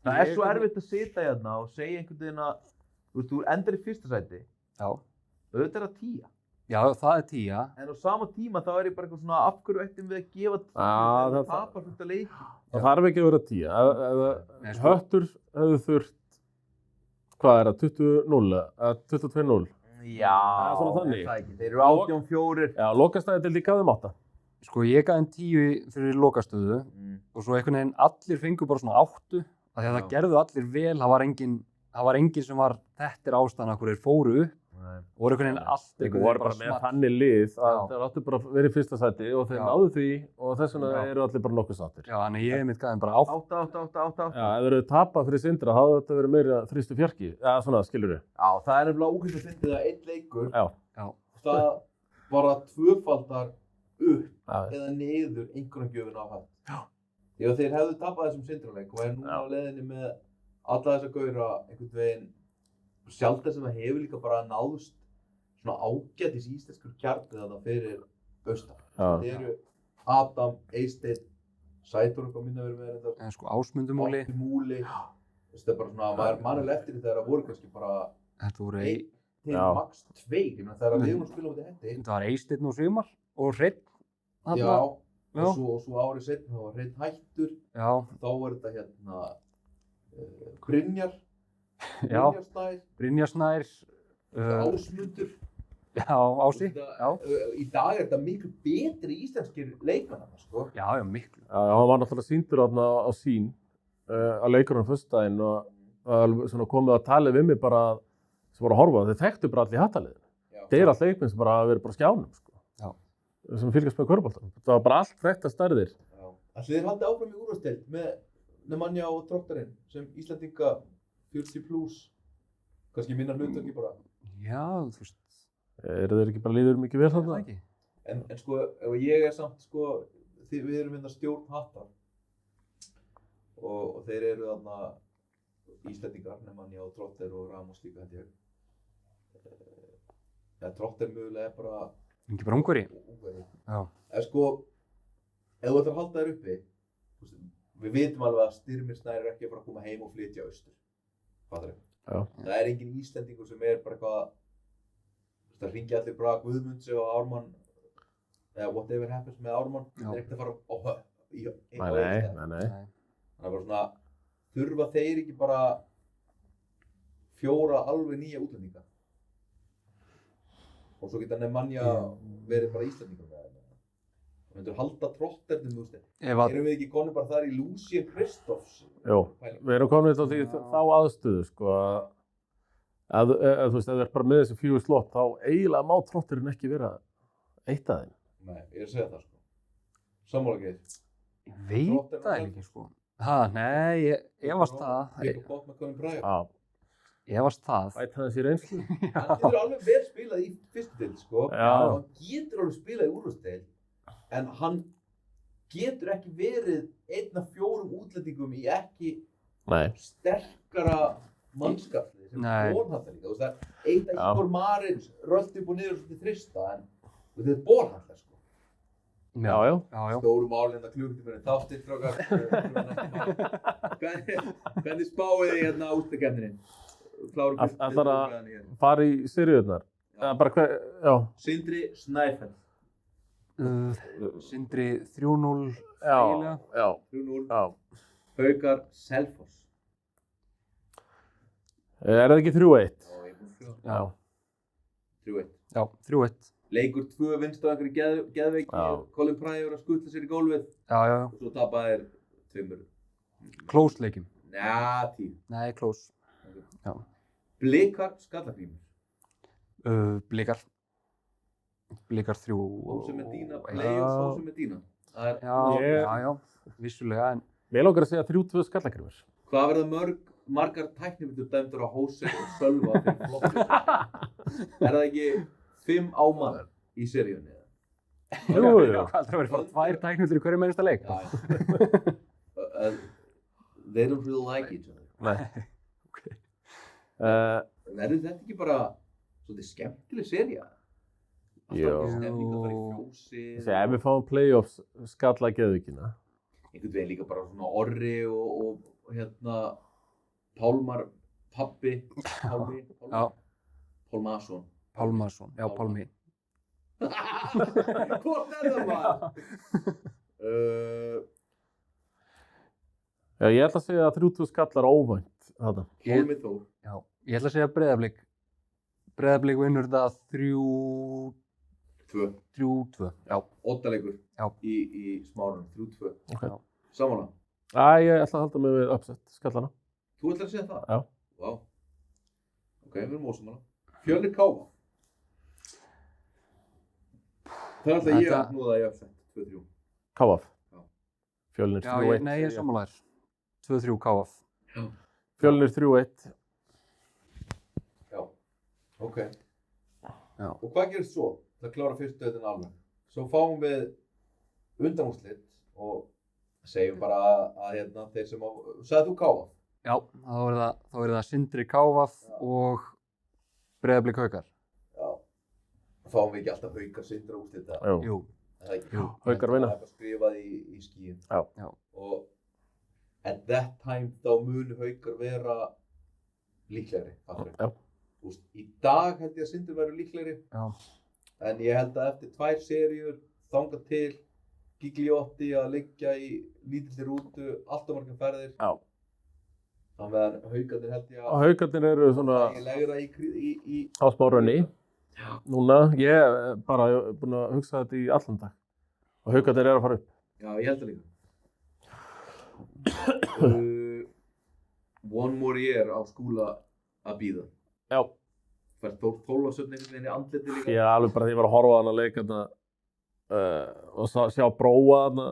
Speaker 2: Það er svo erfitt að sitja hérna og segja einhvern veginn að þú endur í fyrsta sæti
Speaker 3: Já.
Speaker 2: Auðvitað það 10.
Speaker 3: Já, það 10.
Speaker 2: En á sama tíma þá ég bara eitthvað svona af hverju ættum við að gefa 10 þegar það tapar fullt að leiki.
Speaker 4: Það þarf ekki að vera 10. Ef Höttur hefðu þurft, hvað það, 20-0 eða 22-0?
Speaker 2: Já,
Speaker 4: svona þannig.
Speaker 2: Það ekki. Þeir eru 18-4.
Speaker 4: Já, lokastæðið gaf þeim 8.
Speaker 3: Sko, ég gaf þeim 10 fyrir lokastöðu og svo einhvern veginn allir fengu bara svona 8 af því að það gerðu allir vel, það var engin sem var, þetta ástæðan af hverju þeir fóru upp. Og voru einhvern veginn allt
Speaker 4: Þeir voru bara með þannig lið að þeir áttu bara að vera í fyrsta sæti og þeir náðu því og þess vegna eru allir bara nokkuð sáttir.
Speaker 3: Já, þannig ég mitt gaf þeim bara 8.
Speaker 2: 8.
Speaker 4: Já, ef þeir eru tapað fyrir Sindra þá hefði þetta verið meira þrýstu fjarki. Já, svona, skilurðu.
Speaker 2: Já, það nefnilega ókvæmt að fyndið að einn leikur,
Speaker 3: Já.
Speaker 2: það bara tvöfaldar upp eða niður einhvernagjöfin á Hött.
Speaker 3: Já.
Speaker 2: Því að þeir hefðu tapað þessum Sindraleik og núna á leiðinni með alla þessa gaura einhvern veginn sjálfdar sem það hefur líka bara náðust svona ágætis íslenskur kjarni þarna fyrir austan. Þeir eru Adam, Eysteinn, Sæþór eitthvað minna verið með þetta.
Speaker 3: En sko Ásmundur Múli.
Speaker 2: Múli. Það er bara svona, maður eftir þegar það voru kannski bara
Speaker 3: þetta voru
Speaker 2: til max 2. Ég meina þegar við erum að spila á Hetti.
Speaker 3: Þetta var Eysteinn og Sigmar og Hreinn.
Speaker 2: Já. Og svo árið seinna þá var Hreinn hættur.
Speaker 3: Já.
Speaker 2: Þá var þetta Brynjar.
Speaker 3: Brynjar Snær.
Speaker 2: Ásmundur.
Speaker 3: Já, Ási.
Speaker 2: Í dag er þetta miklu betri íslenskir leikmenn, sko.
Speaker 3: Já, miklu.
Speaker 4: Já, hann var náttúrulega sýndur á sín á leikurinn föstudaginn og svona komið að tala við mig bara sem voru að horfa. Þeir þekktu bara allir hattaliðinu. Þeir eru allir leikmenn sem bara hafa verið bara skjánum, sko. Já. Sem fylgjast með körfuboltanum. Það var bara allt þekkta stærðir. Já.
Speaker 2: Ætli þeir haldi áfram í úrvalsdeild með Nemanja og Þróttarinn sem Íslendinga 40+, kannski minna hlutverki bara.
Speaker 3: Já, þú veist.
Speaker 4: Eru þeir ekki bara líður mikið vel þarna?
Speaker 2: En sko, ef ég samt sko, við erum hérna stjórn Hattar og þeir eru þarna Íslendingar, Nemanja og Þróttar og Ramos líka held ég. Þróttar mögulega bara...
Speaker 3: Ekki bara Ungveri?
Speaker 2: Já. En sko, ef þú ætlar að halda þér uppi, við vitum alveg að Styrmir Snær er ekki að fara að koma heim og flytja austur. Fattar þið? Já. Það er engin Íslendingur sem er bara eitthvað, það hringja allir bara Guðmunds eða Ármann, eða whatever happens með Ármann, það er ekkert að fara á
Speaker 4: Nei.
Speaker 2: Þannig að bara svona, þurfa þeir ekki bara 4 alveg nýja útlendinga? Og svo geta Nemanja verið bara Íslendingur með það. Það myndur halda Þróttarinn, þú veist. Erum við ekki konið bara þar í Lucien Kristofs?
Speaker 4: Jú, við erum konið þá aðstöðu, sko, að þú veist, ef það er bara með þessi 4 slott, þá eiginlega má Þróttarinn ekki vera eitt af þeim.
Speaker 2: Nei, ég er að segja það, sko. Sammála Geir.
Speaker 3: Ég veit það ekki, sko. Nei, ég varst það.
Speaker 2: Ég er bótt með Conor Bryant.
Speaker 3: Ég varst það.
Speaker 4: Ætti það sér reynslu.
Speaker 2: Hann getur alveg vel spilað í fyrstu deild, sko. Hann getur alveg spilað í úrvalsdeild, en hann getur ekki verið einn af 4 útlendingum í ekki sterkara mannskapli sem bólhallar líka. Það er eitt af Ígor Marins röldi upp og niður og svolítið þrista, en þetta er bólhallar, sko.
Speaker 3: Já.
Speaker 2: Stóru málinn að klukkutímurinn þáttinn, strákar. Hvernig spáið þið hérna úrslitakefninni?
Speaker 4: Ætlar að fara í seríurnar?
Speaker 2: Sindri Snæfell.
Speaker 3: Sindri 3-0
Speaker 4: eiginlega. Já.
Speaker 2: 3-0. Haukar Selfoss.
Speaker 4: Er það ekki 3-1?
Speaker 3: Já.
Speaker 2: 3-1.
Speaker 3: Já, 3-1.
Speaker 2: Leikur 2 vinst á einhverju geðveiki, Colin Pryor að skutla sér í gólfið.
Speaker 3: Já.
Speaker 2: Og svo tapaði þeir 2.
Speaker 3: Close leikjum.
Speaker 2: 10.
Speaker 3: Nei, close. Já.
Speaker 2: Blikar Skallagrímur.
Speaker 3: Blikar 3.
Speaker 2: Ósum með Dína, playoffs Ósum með Dína.
Speaker 3: Já, vissulega.
Speaker 4: Mér langar að segja 3-2 Skallagrímur.
Speaker 2: Hvað verða margar tæknimyndur dæmdur á Hóse og Sölva fyrir flokkur? Er það ekki 5 ámann í seríunni?
Speaker 3: Jú. Hvað heldur að vera fór 2 tæknimyndur í hverju mennsta leik?
Speaker 2: They don't really like each other.
Speaker 4: Nei.
Speaker 2: Verður þetta ekki bara svolítið skemmtileg sería?
Speaker 4: Jú.
Speaker 2: Stemning að fara í fjósi.
Speaker 4: Ef við fáum playoffs skalla geðvíkina.
Speaker 2: Einhvern veginn líka bara svona Orri og hérna Pálmar, Pálmi.
Speaker 3: Pálmason, já, Pálmi.
Speaker 2: Hvort það maður?
Speaker 4: Já, ég ætla að segja að 30 skallar óvænt þetta.
Speaker 2: Pálmi Þór.
Speaker 3: Já, ég ætla að segja Breiðablik. Breiðablik vinnur þetta 3-2. Já.
Speaker 2: Oddaleikur.
Speaker 3: Já.
Speaker 2: Í Smárunum, 3-2.
Speaker 4: Okay.
Speaker 2: Sammála?
Speaker 4: Ég ætla að halda mig við upset skallana.
Speaker 2: Þú ætlar að segja það?
Speaker 4: Já.
Speaker 2: Vá. Ok, við erum ósammála. Fjölnir Káfa. Það er alltaf ég að knúða í upset, 2-3.
Speaker 4: KF. Fjölnir 3-1.
Speaker 3: Nei, ég er sammálaður. 2-3 KF.
Speaker 2: Já.
Speaker 4: Fjölnir 3-1.
Speaker 2: Já, ok.
Speaker 3: Já.
Speaker 2: Og hvað gerist svo? Það klára fyrstu deildina alveg. Svo fáum við undanúrslit og segjum bara að þeir sem sagði þú KF?
Speaker 3: Já, þá er það Sindri KF og Breiðablik Haukar.
Speaker 2: Já. Fáum við ekki alltaf Haukar Sindri úrslita?
Speaker 3: Jú.
Speaker 4: Haukar vinna.
Speaker 2: Það er bara skrifað í skíin.
Speaker 3: Já.
Speaker 2: Og at that time þá munu Haukar vera líklegri.
Speaker 4: Já.
Speaker 2: Í dag held ég að Sindri væru líklegri.
Speaker 3: Já. En
Speaker 2: ég held að eftir 2 seríur þangað til Gigliotti að liggja í lítilli rútu allt of margar ferðir.
Speaker 4: Já.
Speaker 2: Þannig að Haukarnir held ég að
Speaker 4: Haukarnir eru svona
Speaker 2: legra í
Speaker 4: á smá raunni. Núna, ég er bara búinn að hugsa þetta í allan dag. Og Haukarnir eru að fara upp.
Speaker 2: Já, ég held það líka. One more year á Skúla að bíða.
Speaker 4: Já.
Speaker 2: Fær Þór Þórðarsson einhvern veginn í andliti líka?
Speaker 4: Já, alveg bara því ég var að horfa á hann að leika þarna og sjá Bróa þarna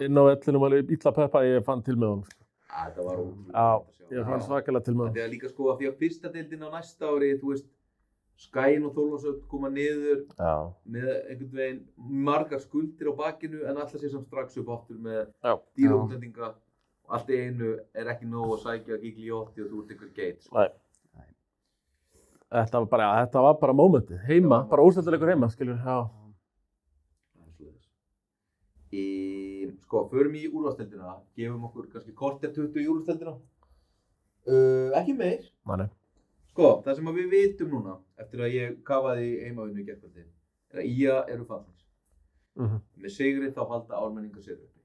Speaker 4: inn á vellinum alveg illa peppa, ég fann til með honum.
Speaker 2: Það var ótrúlega.
Speaker 4: Já, ég fann svakalega til með honum.
Speaker 2: Það er líka sko að því að fyrsta deildin á næsta ári, þú veist, Skæin og Þórðarsson koma niður með einhvern veginn margar skuldir á bakinu en alltaf sé samt strax upp aftur með dýra útlendinga og allt í einu er ekki nóg að sækja Gigliotti og þú ert einhver geit.
Speaker 4: Nei. Þetta var bara mómentið, heima, bara úrslitaleikur heima, skiljur, já.
Speaker 2: Sko, förum í úrvalsdeildina, gefum okkur kannski korter 20 í úrvalsdeildina. Ekki meir.
Speaker 4: Nei.
Speaker 2: Sko, það sem við vitum núna, eftir að ég kafaði í heimavinnu í gærkvöldi, er að IA eru fallnir. Með sigri þá halda Ármenningar sér uppi.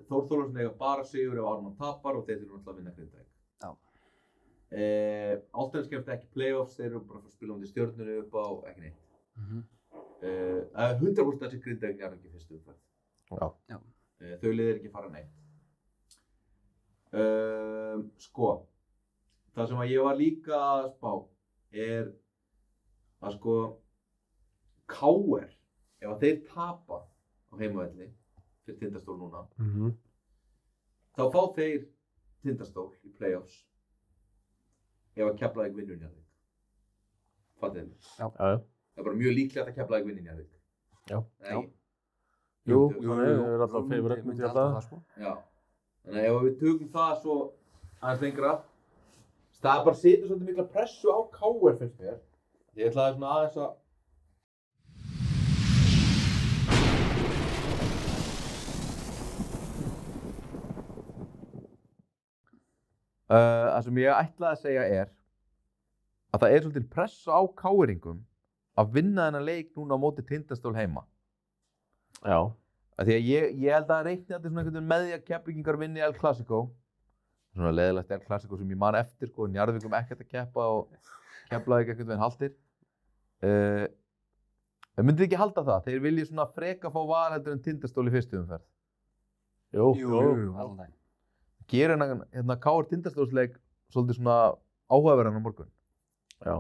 Speaker 2: Þór Þórðarsson eiga bara sigur ef Ármann tapar og þeir þurfa náttúrulega að vinna Grindavík. Álftanir skemmta ekki playoffs, þeir eru bara að fara að spila um því Stjörnunni upp á ekki neitt. 100% þessi Grindavík er ekki fyrstu umferð.
Speaker 3: Já.
Speaker 2: Þau liðir ekki fara neitt. Sko, það sem að ég var líka að spá er að sko KR, ef að þeir tapa á heimavelli fyrir Tindastól núna, þá fá þeir Tindastól í playoffs ef að Keflavík vinnur Njarðvík. Fattu þið?
Speaker 3: Já.
Speaker 2: Það er bara mjög líklegt að Keflavík vinnur Njarðvík.
Speaker 4: Já.
Speaker 2: Nei.
Speaker 4: Jú, það er alltaf favorite myndi ég alltaf.
Speaker 2: Já. Þannig að ef við tökum það svo aðeins lengra, það bara setur svolítið mikla pressu á KR finnst mér. Ég ætlaði svona aðeins að það sem ég ætlaði að segja er að það er svolítið pressa á KR-ingum að vinna þennan leik núna á móti Tindastól heima.
Speaker 4: Já.
Speaker 2: Því að ég held að reikni þetta svona einhvern veginn með því að Keflvíkingar vinni El Clasico. Svona leiðilegt El Clasico sem ég man eftir sko, Njarðvíkum ekkert að keppa og Keflavík einhvern veginn haldir. Það myndi ekki halda það, þeir vilja svona freka fá Val heldur en Tindastól í fyrstu umferð.
Speaker 3: Jú, allan daginn.
Speaker 2: Gera hérna KR Tindastólsleik svolítið svona áhugaverðan á morgun.
Speaker 3: Já.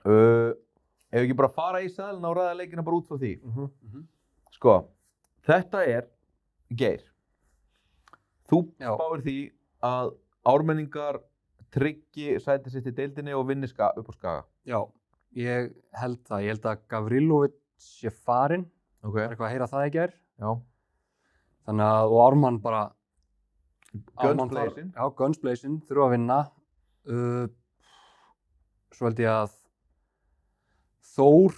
Speaker 2: Ef ekki bara fara í seðluna og ræða leikina bara út frá því. Sko, þetta er Geir. Þú spáir því að Ármenningar tryggi sæti sitt í deildinni og vinni upp á Skaga.
Speaker 3: Já, ég held það. Ég held að Gavrilovic sé farinn.
Speaker 2: Okay.
Speaker 3: Er eitthvað að heyra það í gær.
Speaker 2: Já.
Speaker 3: Þannig að, og Ármann bara
Speaker 2: Guns blazing.
Speaker 3: Já, Guns blazing, þurfa að vinna. Svo held ég að Þór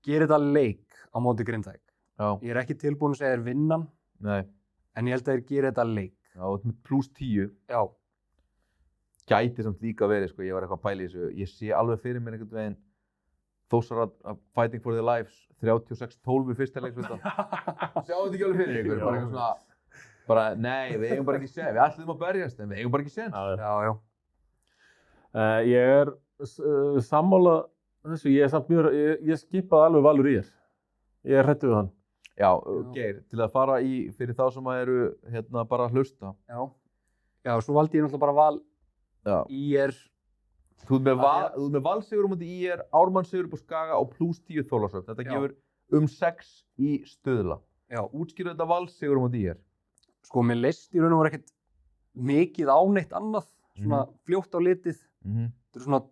Speaker 3: gerir þetta leik á móti Grindavík.
Speaker 2: Já.
Speaker 3: Ég er ekki tilbúin að segja þeir vinnan.
Speaker 2: Nei.
Speaker 3: En ég held að þeir gerir þetta leik.
Speaker 2: Já, með +10.
Speaker 3: Já.
Speaker 2: gæti samt líka verið, sko, ég var eitthvað að pæla í þessu, ég sé alveg fyrir mér einhvern veginn Þórsara Fighting for the Lives 36-12 í fyrsta leik, sjáu þetta ekki alveg fyrir ykkur, bara eitthvað svona, bara nei, við eigum bara ekki séns, við ætlum að berjast en við eigum bara ekki séns.
Speaker 3: Já.
Speaker 4: Ég sammála þessu, ég skipaði alveg Valur IR, ég hræddur við hann.
Speaker 2: Já, Geir, til að fara fyrir þá sem eru hérna bara að hlusta.
Speaker 3: Já, svo valdi ég náttúrulega bara Val IR.
Speaker 2: Þú ert með Valsigur á móti IR, Ármannsigur upp á Skaga og +10 Þorlákshöfn. Þetta gefur 6 í stöðla.
Speaker 3: Já.
Speaker 2: Útskýrðu þetta Valsigur á móti IR?
Speaker 3: Sko, mér leist í raun og veru ekkert mikið á neitt annað, svona fljótt á litið. Þetta eru svona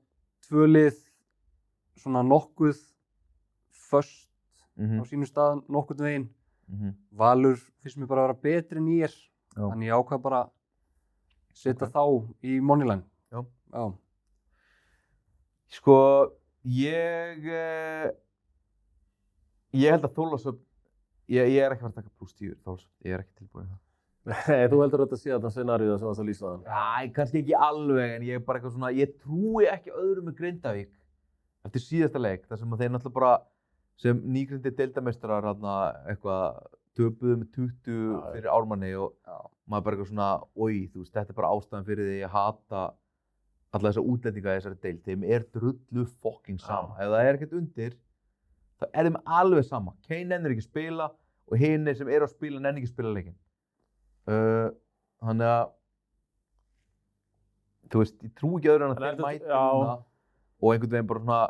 Speaker 3: 2 lið, svona nokkuð föst á sínum stað, nokkurn veginn. Valur finnst mér bara að vera betri en IR, þannig ég ákvað bara að setja þá í moneyline.
Speaker 2: Já. Sko, ég held að Þorlákshöfn, ég er ekki að fara að taka +10 Þorlákshöfn, ég er ekki tilbúin í það.
Speaker 4: Nei, þú heldur þetta að sé þarna scenaríu sem varst að lýsa þann?
Speaker 2: Æ, kannski ekki alveg, en ég er bara eitthvað svona, ég trúi ekki öðru með Grindavík eftir síðasta leik, þar sem þeir náttúrulega bara sem nýgrindir deildameistarar eitthvað töpuðu með 20 fyrir Ármanni og maður bara eitthvað svona, þú veist, þetta er bara ástæðan fyrir því að hata alla þessa útlendinga í þessari deild, þeim er drullu fucking sama. Ef það er ekkert undir, þá er þeim alveg sama. Kane nennir ekki að spila og hinir sem eru að spila nennir ekki að spila leikinn. Þannig að, þú veist, ég trú ekki öðru en að þeir mæta núna og einhvern veginn bara svona,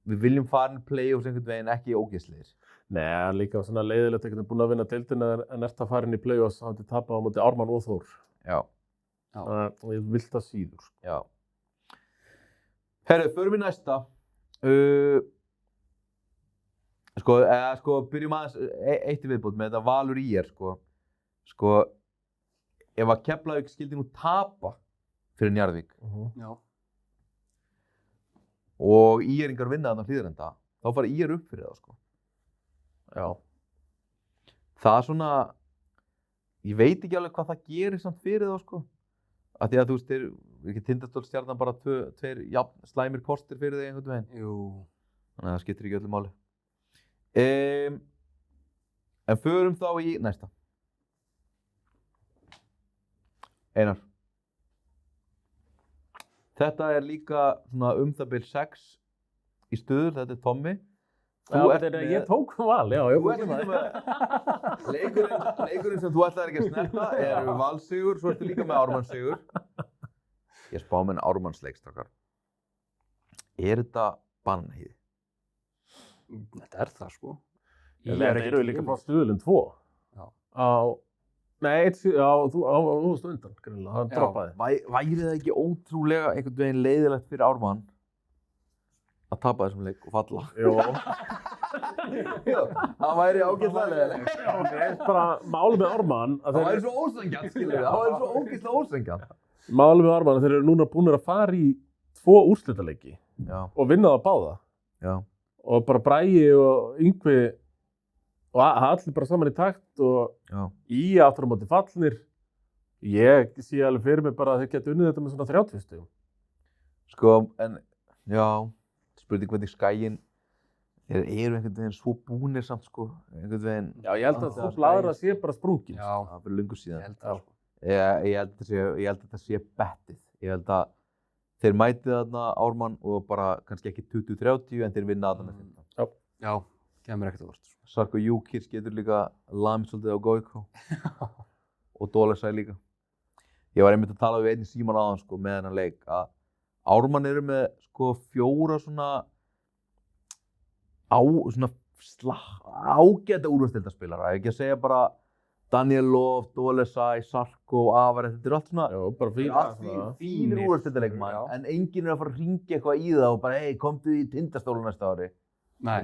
Speaker 2: við viljum fara í playoffs einhvern veginn, ekki ógeðslegir.
Speaker 4: Nei, líka svona leiðilegt einhvern veginn búin að vinna deildina en ert að fara inn í playoffs og hafði tapað á móti Ármann og Þór.
Speaker 2: Já.
Speaker 4: Og ég vill það síður.
Speaker 2: Já. Herru, förum við næsta. Sko, byrjum aðeins eitt í viðbót með þetta Valur IR, sko, ef að Keflavík skildi nú tapa fyrir Njarðvík og IR-ingar vinna þarna Hlíðarenda, þá fara IR upp fyrir það, sko.
Speaker 4: Já.
Speaker 2: Það er svona, ég veit ekki alveg hvað það gerir samt fyrir þá, sko. Af því að þú veist, ekki Tindastólsstjarnan bara 2 slæmir kostir fyrir þig einhvern veginn.
Speaker 3: Jú.
Speaker 2: Þannig að það skiptir ekki öllu máli. En förum þá í næsta. Einar. Þetta er líka svona það bil 6 í stöður, þetta er Tommy.
Speaker 4: Ég tók Val, já.
Speaker 2: Leikurinn sem þú ætlaðir ekki að snerta er Valsigur, svo ertu líka með Ármannsigur. Ég spá með en Ármannsleikstrakar. Er þetta bananahýði?
Speaker 3: Þetta er það, sko.
Speaker 4: Þetta eru líka frá Stuðlum 2. Nei, þú varst undan, greinilega, hann droppaði.
Speaker 2: Væri það ekki ótrúlega einhvern veginn leiðilegt fyrir Ármann að tapa þessum leik og falla?
Speaker 4: Jó.
Speaker 2: Það væri ágætlega leiðilegt.
Speaker 4: Það er bara málið með Ármann.
Speaker 2: Það væri svo ósanngjarnt, skilur við. Það væri svo ógeðslega ósanngjarnt.
Speaker 4: Málið með Ármann, þeir eru núna búnir að fara í 2 úrslitaleiki og vinna það báða.
Speaker 2: Já.
Speaker 4: Og bara Bragi og Yngvi og allir bara saman í takt og í aftur á móti fallnir. Ég sé alveg fyrir mig bara að þeir geta unnið þetta með svona 30 stigum.
Speaker 2: Sko, en já, spurning hvernig Skaginn eru einhvern veginn svo búnir samt, sko, einhvern veginn.
Speaker 4: Já, ég held að þú blaðra sé bara sprungin.
Speaker 2: Já, það fyrir löngu síðan.
Speaker 3: Ég held það, sko.
Speaker 2: Ég held að þetta sé bettið. Ég held að þeir mætið þarna Ármann og bara kannski ekki 20-30 en þeir vinna þarna með 15.
Speaker 3: Já, kemur ekkert á vort.
Speaker 2: Sarko Júkirs getur líka lamið svolítið á Goiko og Dólesæ líka. Ég var einmitt að tala við einn í síman áðan, sko, með þennan leik að Ármann eru með, sko, 4 svona ágæta úrvalsdeildarspilara. Ekki að segja bara Daniel Lof, Dólesæ, Sarko, Avar, þetta er allt svona fínir úrvalsdeildarleikmenn, en enginn er að fara að hringja eitthvað í það og bara, hei, komdu í Tindastóla næsta ári.
Speaker 3: Nei.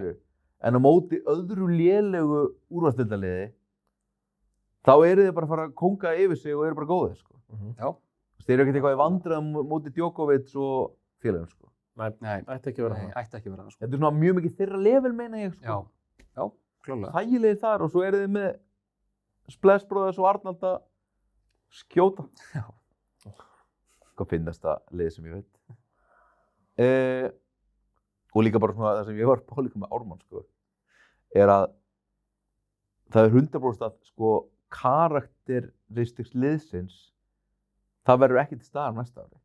Speaker 2: En á móti öðru lélegu úrvalsdeildarliði, þá eru þið bara að fara að konga yfir sig og eru bara góðir, sko.
Speaker 3: Já.
Speaker 2: Þeir eru ekkert eitthvað í vandræðum móti Djokovic og félagum, sko.
Speaker 4: Nei, ætti ekki að vera það.
Speaker 3: Ætti ekki að vera það, sko.
Speaker 2: Þetta er svona mjög mikið þeirra level, meina ég, sko.
Speaker 3: Já, klálega.
Speaker 2: Þægilegir þar og svo eru þið með Splash Brothers og Arnald að skjóta.
Speaker 3: Já.
Speaker 2: sko finnasta lið sem ég veit. Og líka bara svona það sem ég var líka með Ármann sko, að það 100% að sko karakteristiks liðsins, það verður ekki til staðar næsta ári.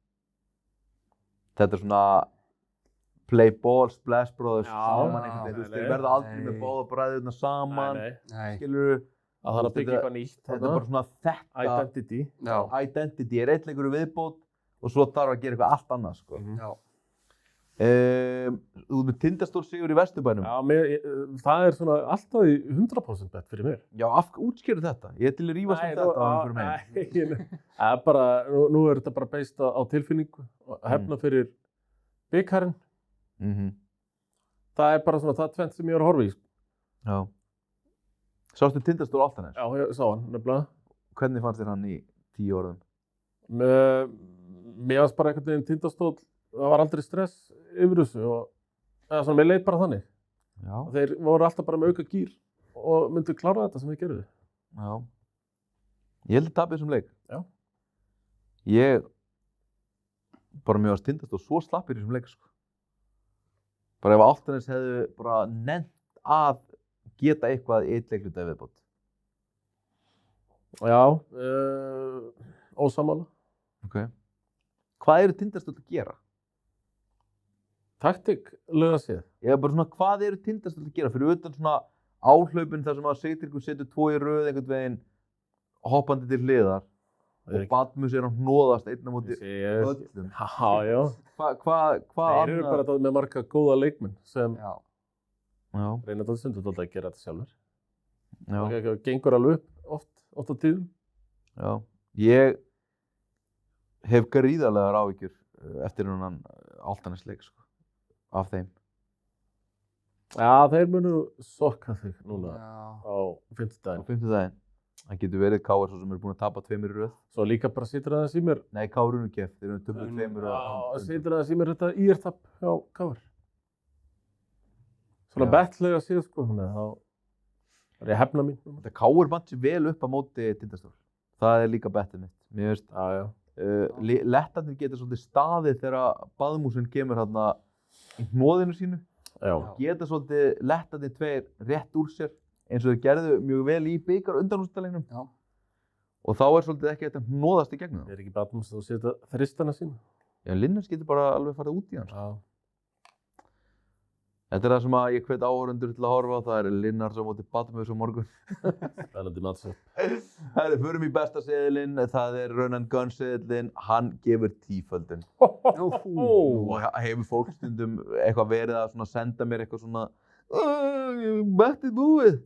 Speaker 2: Þetta svona play ball, splash brothers, saman einhvern veginn, þeir verða aldrei með báða bræðurna saman, skilurðu.
Speaker 4: Það þarf að byggja eitthvað nýtt.
Speaker 2: Þetta bara svona þetta.
Speaker 4: Identity.
Speaker 2: Identity einhverju viðbót og svo þarf að gera eitthvað allt annað, sko. Þú með Tindastól sigur í Vesturbænum.
Speaker 4: Það svona alltaf í 100% bett fyrir mér.
Speaker 2: Já, útskýrðu þetta. Ég til að rífast þetta á einhverjum meginn.
Speaker 4: Nú þetta bara beist á tilfinningu og hefna fyrir bikarinn. Það bara svona það tvennt sem ég var að horfa í.
Speaker 2: Já. Sástu Tindastól Álftanes?
Speaker 4: Já, ég sá hann, nefnilega.
Speaker 2: Hvernig fannst þér hann í 10 orðum?
Speaker 4: Mér fannst bara einhvern veginn Tindastól, það var aldrei stress yfir þessu og svona, mér leið bara þannig.
Speaker 2: Já.
Speaker 4: Þeir voru alltaf bara með auka gír og myndu klára þetta sem við gerðum.
Speaker 2: Já. Ég held að tapja þessum leik.
Speaker 4: Já.
Speaker 2: Mér fannst Tindastól svo slappir í þessum leik, sko. Bara ef Álftanes hefðu bara nennt að geta eitthvað í eitt leikluta viðbót.
Speaker 4: Já, ósammála.
Speaker 2: Ok. Hvað eru Tindastóll að gera?
Speaker 4: Taktiklega séð.
Speaker 2: Ég bara svona, hvað eru Tindastóll að gera? Fyrir utan svona áhlaupin þar sem að Sigtryggur setur 2 í röð einhvern veginn hoppandi til hliðar og Badmus að hnoðast einn á móti öllum.
Speaker 4: Já. Þeir eru bara með marga góða leikmenn sem reyna þetta stundum að gera þetta sjálfur. Það gengur alveg upp oft á tíðum.
Speaker 2: Já. Ég hef gríðarlegar áhyggjur eftir þennan Álftanesleik, sko, af þeim.
Speaker 4: Já, þeir munu sokka þig núna á 5. daginn.
Speaker 2: Á 5. daginn. Það getur verið KR svo sem eru búin að tapa 2 í röð.
Speaker 4: Svo líka bara situr aðeins í mér.
Speaker 2: Nei, KR unnukeft, þeir eru töpuð 2 í röð.
Speaker 4: Já, situr aðeins í mér þetta ÍR-tap hjá KR. Svona bettlega síðan, sko, þannig að þá er ég hefna mín.
Speaker 2: Þetta KR band sér vel upp á móti Tindastól. Það er líka bettið mitt. Mér veist, lettarnir getur svolítið staðið þegar Badmúsin kemur hérna í hnoðinu sínu.
Speaker 4: Já.
Speaker 2: Geta svolítið lettarnir 2 rétt úr sér eins og þeir gerðu mjög vel í bikar undanúrslitaleiknum. Já. Og þá er svolítið ekki þetta hnoðast í gegnum það.
Speaker 4: Er ekki Badmus að setja þristana sína?
Speaker 2: Já, Linnars getur bara alveg farið út í hans.
Speaker 4: Já.
Speaker 2: Þetta er það sem ég hvet áhorfendur til að horfa á, það er Linnars á móti Badmus á morgun.
Speaker 4: Spennandi matchup.
Speaker 2: Förum í besta seðilinn, það er Run and Gun seðilinn, hann gefur 10-földun. Og hefur fólk stundum eitthvað verið að senda mér eitthvað svona bettið búið.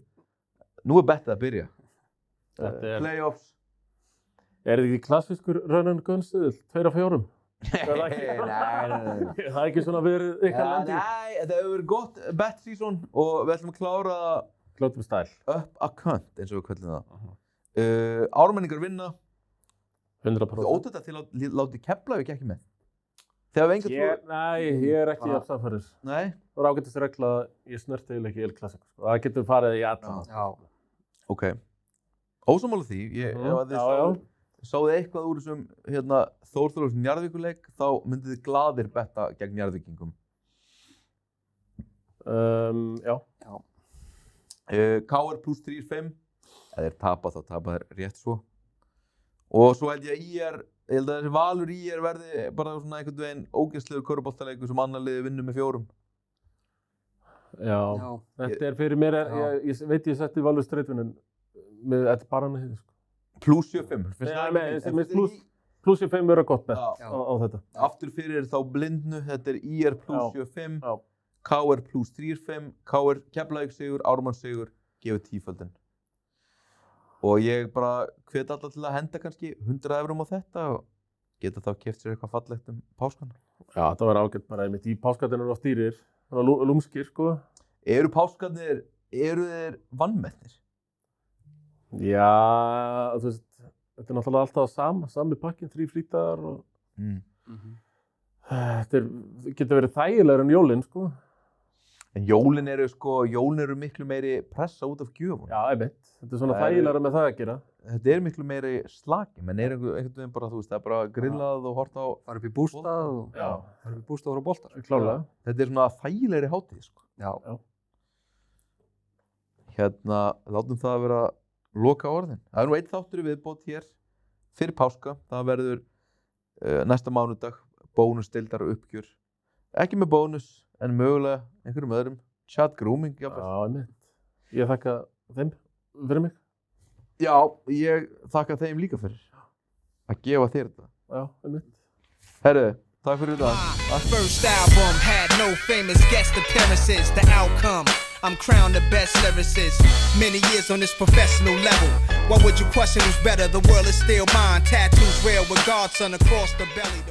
Speaker 2: Nú er bettið að byrja. Playoffs.
Speaker 4: Er þetta ekki klassískur Run and Gun seðil? 2 af 4?
Speaker 2: Nei.
Speaker 4: Það er ekki svona verið eitthvað lendi?
Speaker 2: Nei, þetta hefur verið gott bet season og við ætlum að klára það
Speaker 4: Klótum stæl.
Speaker 2: Up a cunt, eins og við köllum það. Ármenningar vinna.
Speaker 4: 100%.
Speaker 2: Ótætt til að láti Keflavík ekki með. Þegar við enga trú...
Speaker 4: Nei, ég er ekki af samfæris.
Speaker 2: Nei?
Speaker 4: Það var ágættis regla að ég snerti eiginlega ekki El-Clasico. Það getur farið í allan.
Speaker 3: Já.
Speaker 2: Ok. Ósammála því, sáðu eitthvað úr þessum Þór Njarðvíkurleik, þá myndið þið glaðir betta gegn Njarðvíkingum.
Speaker 4: Já.
Speaker 2: KR plus 3-5. Ef þeir tapa, þá tapa þeir rétt svo. Og svo held ég að þessi Valur IR verði bara svona einhvern veginn ógeðslegur körfuboltaleikur sem annar liði vinnur með 4.
Speaker 4: Já. Þetta er fyrir mér, ég veit ég setti Valur streitvinnin með þetta bara hann að sko.
Speaker 2: Plus 75.
Speaker 4: Plus 75 verður gott bett á þetta.
Speaker 2: Aftur fyrir þá blindnu, þetta er IR plus 75, KR plus 3-5, KR Keflavík sigur, Ármann sigur, gefur 10-földun. Og ég bara hvet alla til að henda kannski 100 eurum á þetta og geta þá keypt sér eitthvað fallegt páskana.
Speaker 4: Já, það var ágætt bara einmitt í páskatinn og stýrir, lúmskir sko.
Speaker 2: Eru páskarnir, eru þeir vannmennir?
Speaker 4: Já, þú veist, þetta er náttúrulega alltaf sami pakkin, 3 frídagar og þetta getur verið þægilegur en jólin, sko.
Speaker 2: En jólin eru miklu meiri pressa út af gjöfum.
Speaker 4: Já, einmitt. Þetta svona þægilegra með það að gera.
Speaker 2: Þetta miklu meiri slaki, menn einhvern veginn bara, þú veist, það bara grillað og horta á...
Speaker 3: Fara upp í bústað og...
Speaker 4: Já.
Speaker 3: Fara upp í bústað og voru boltar.
Speaker 4: Klárlega.
Speaker 2: Þetta svona þægilegri hátíð, sko.
Speaker 3: Já.
Speaker 2: Látum það að vera loka orðin. Það nú einn þáttur í viðbót hér fyrir páska. Það verður næsta mánudag bónusdeildar uppgjör. Ekki með bónus, en mögulega einhverjum öðrum. Chat grooming, jafnvel.
Speaker 4: Já, einmitt. Ég þakka þeim fyrir mig.
Speaker 2: Já, ég þakka þeim líka fyrir að gefa þér þetta.
Speaker 4: Já, einmitt.
Speaker 2: Herru, takk fyrir þetta.
Speaker 1: First album had no famous guest appearances. The outcome, I'm crowned the best lyricist. Many years on this professional level. What would you question who's better? The world is still mine. Tattoos real with Godson across the belly.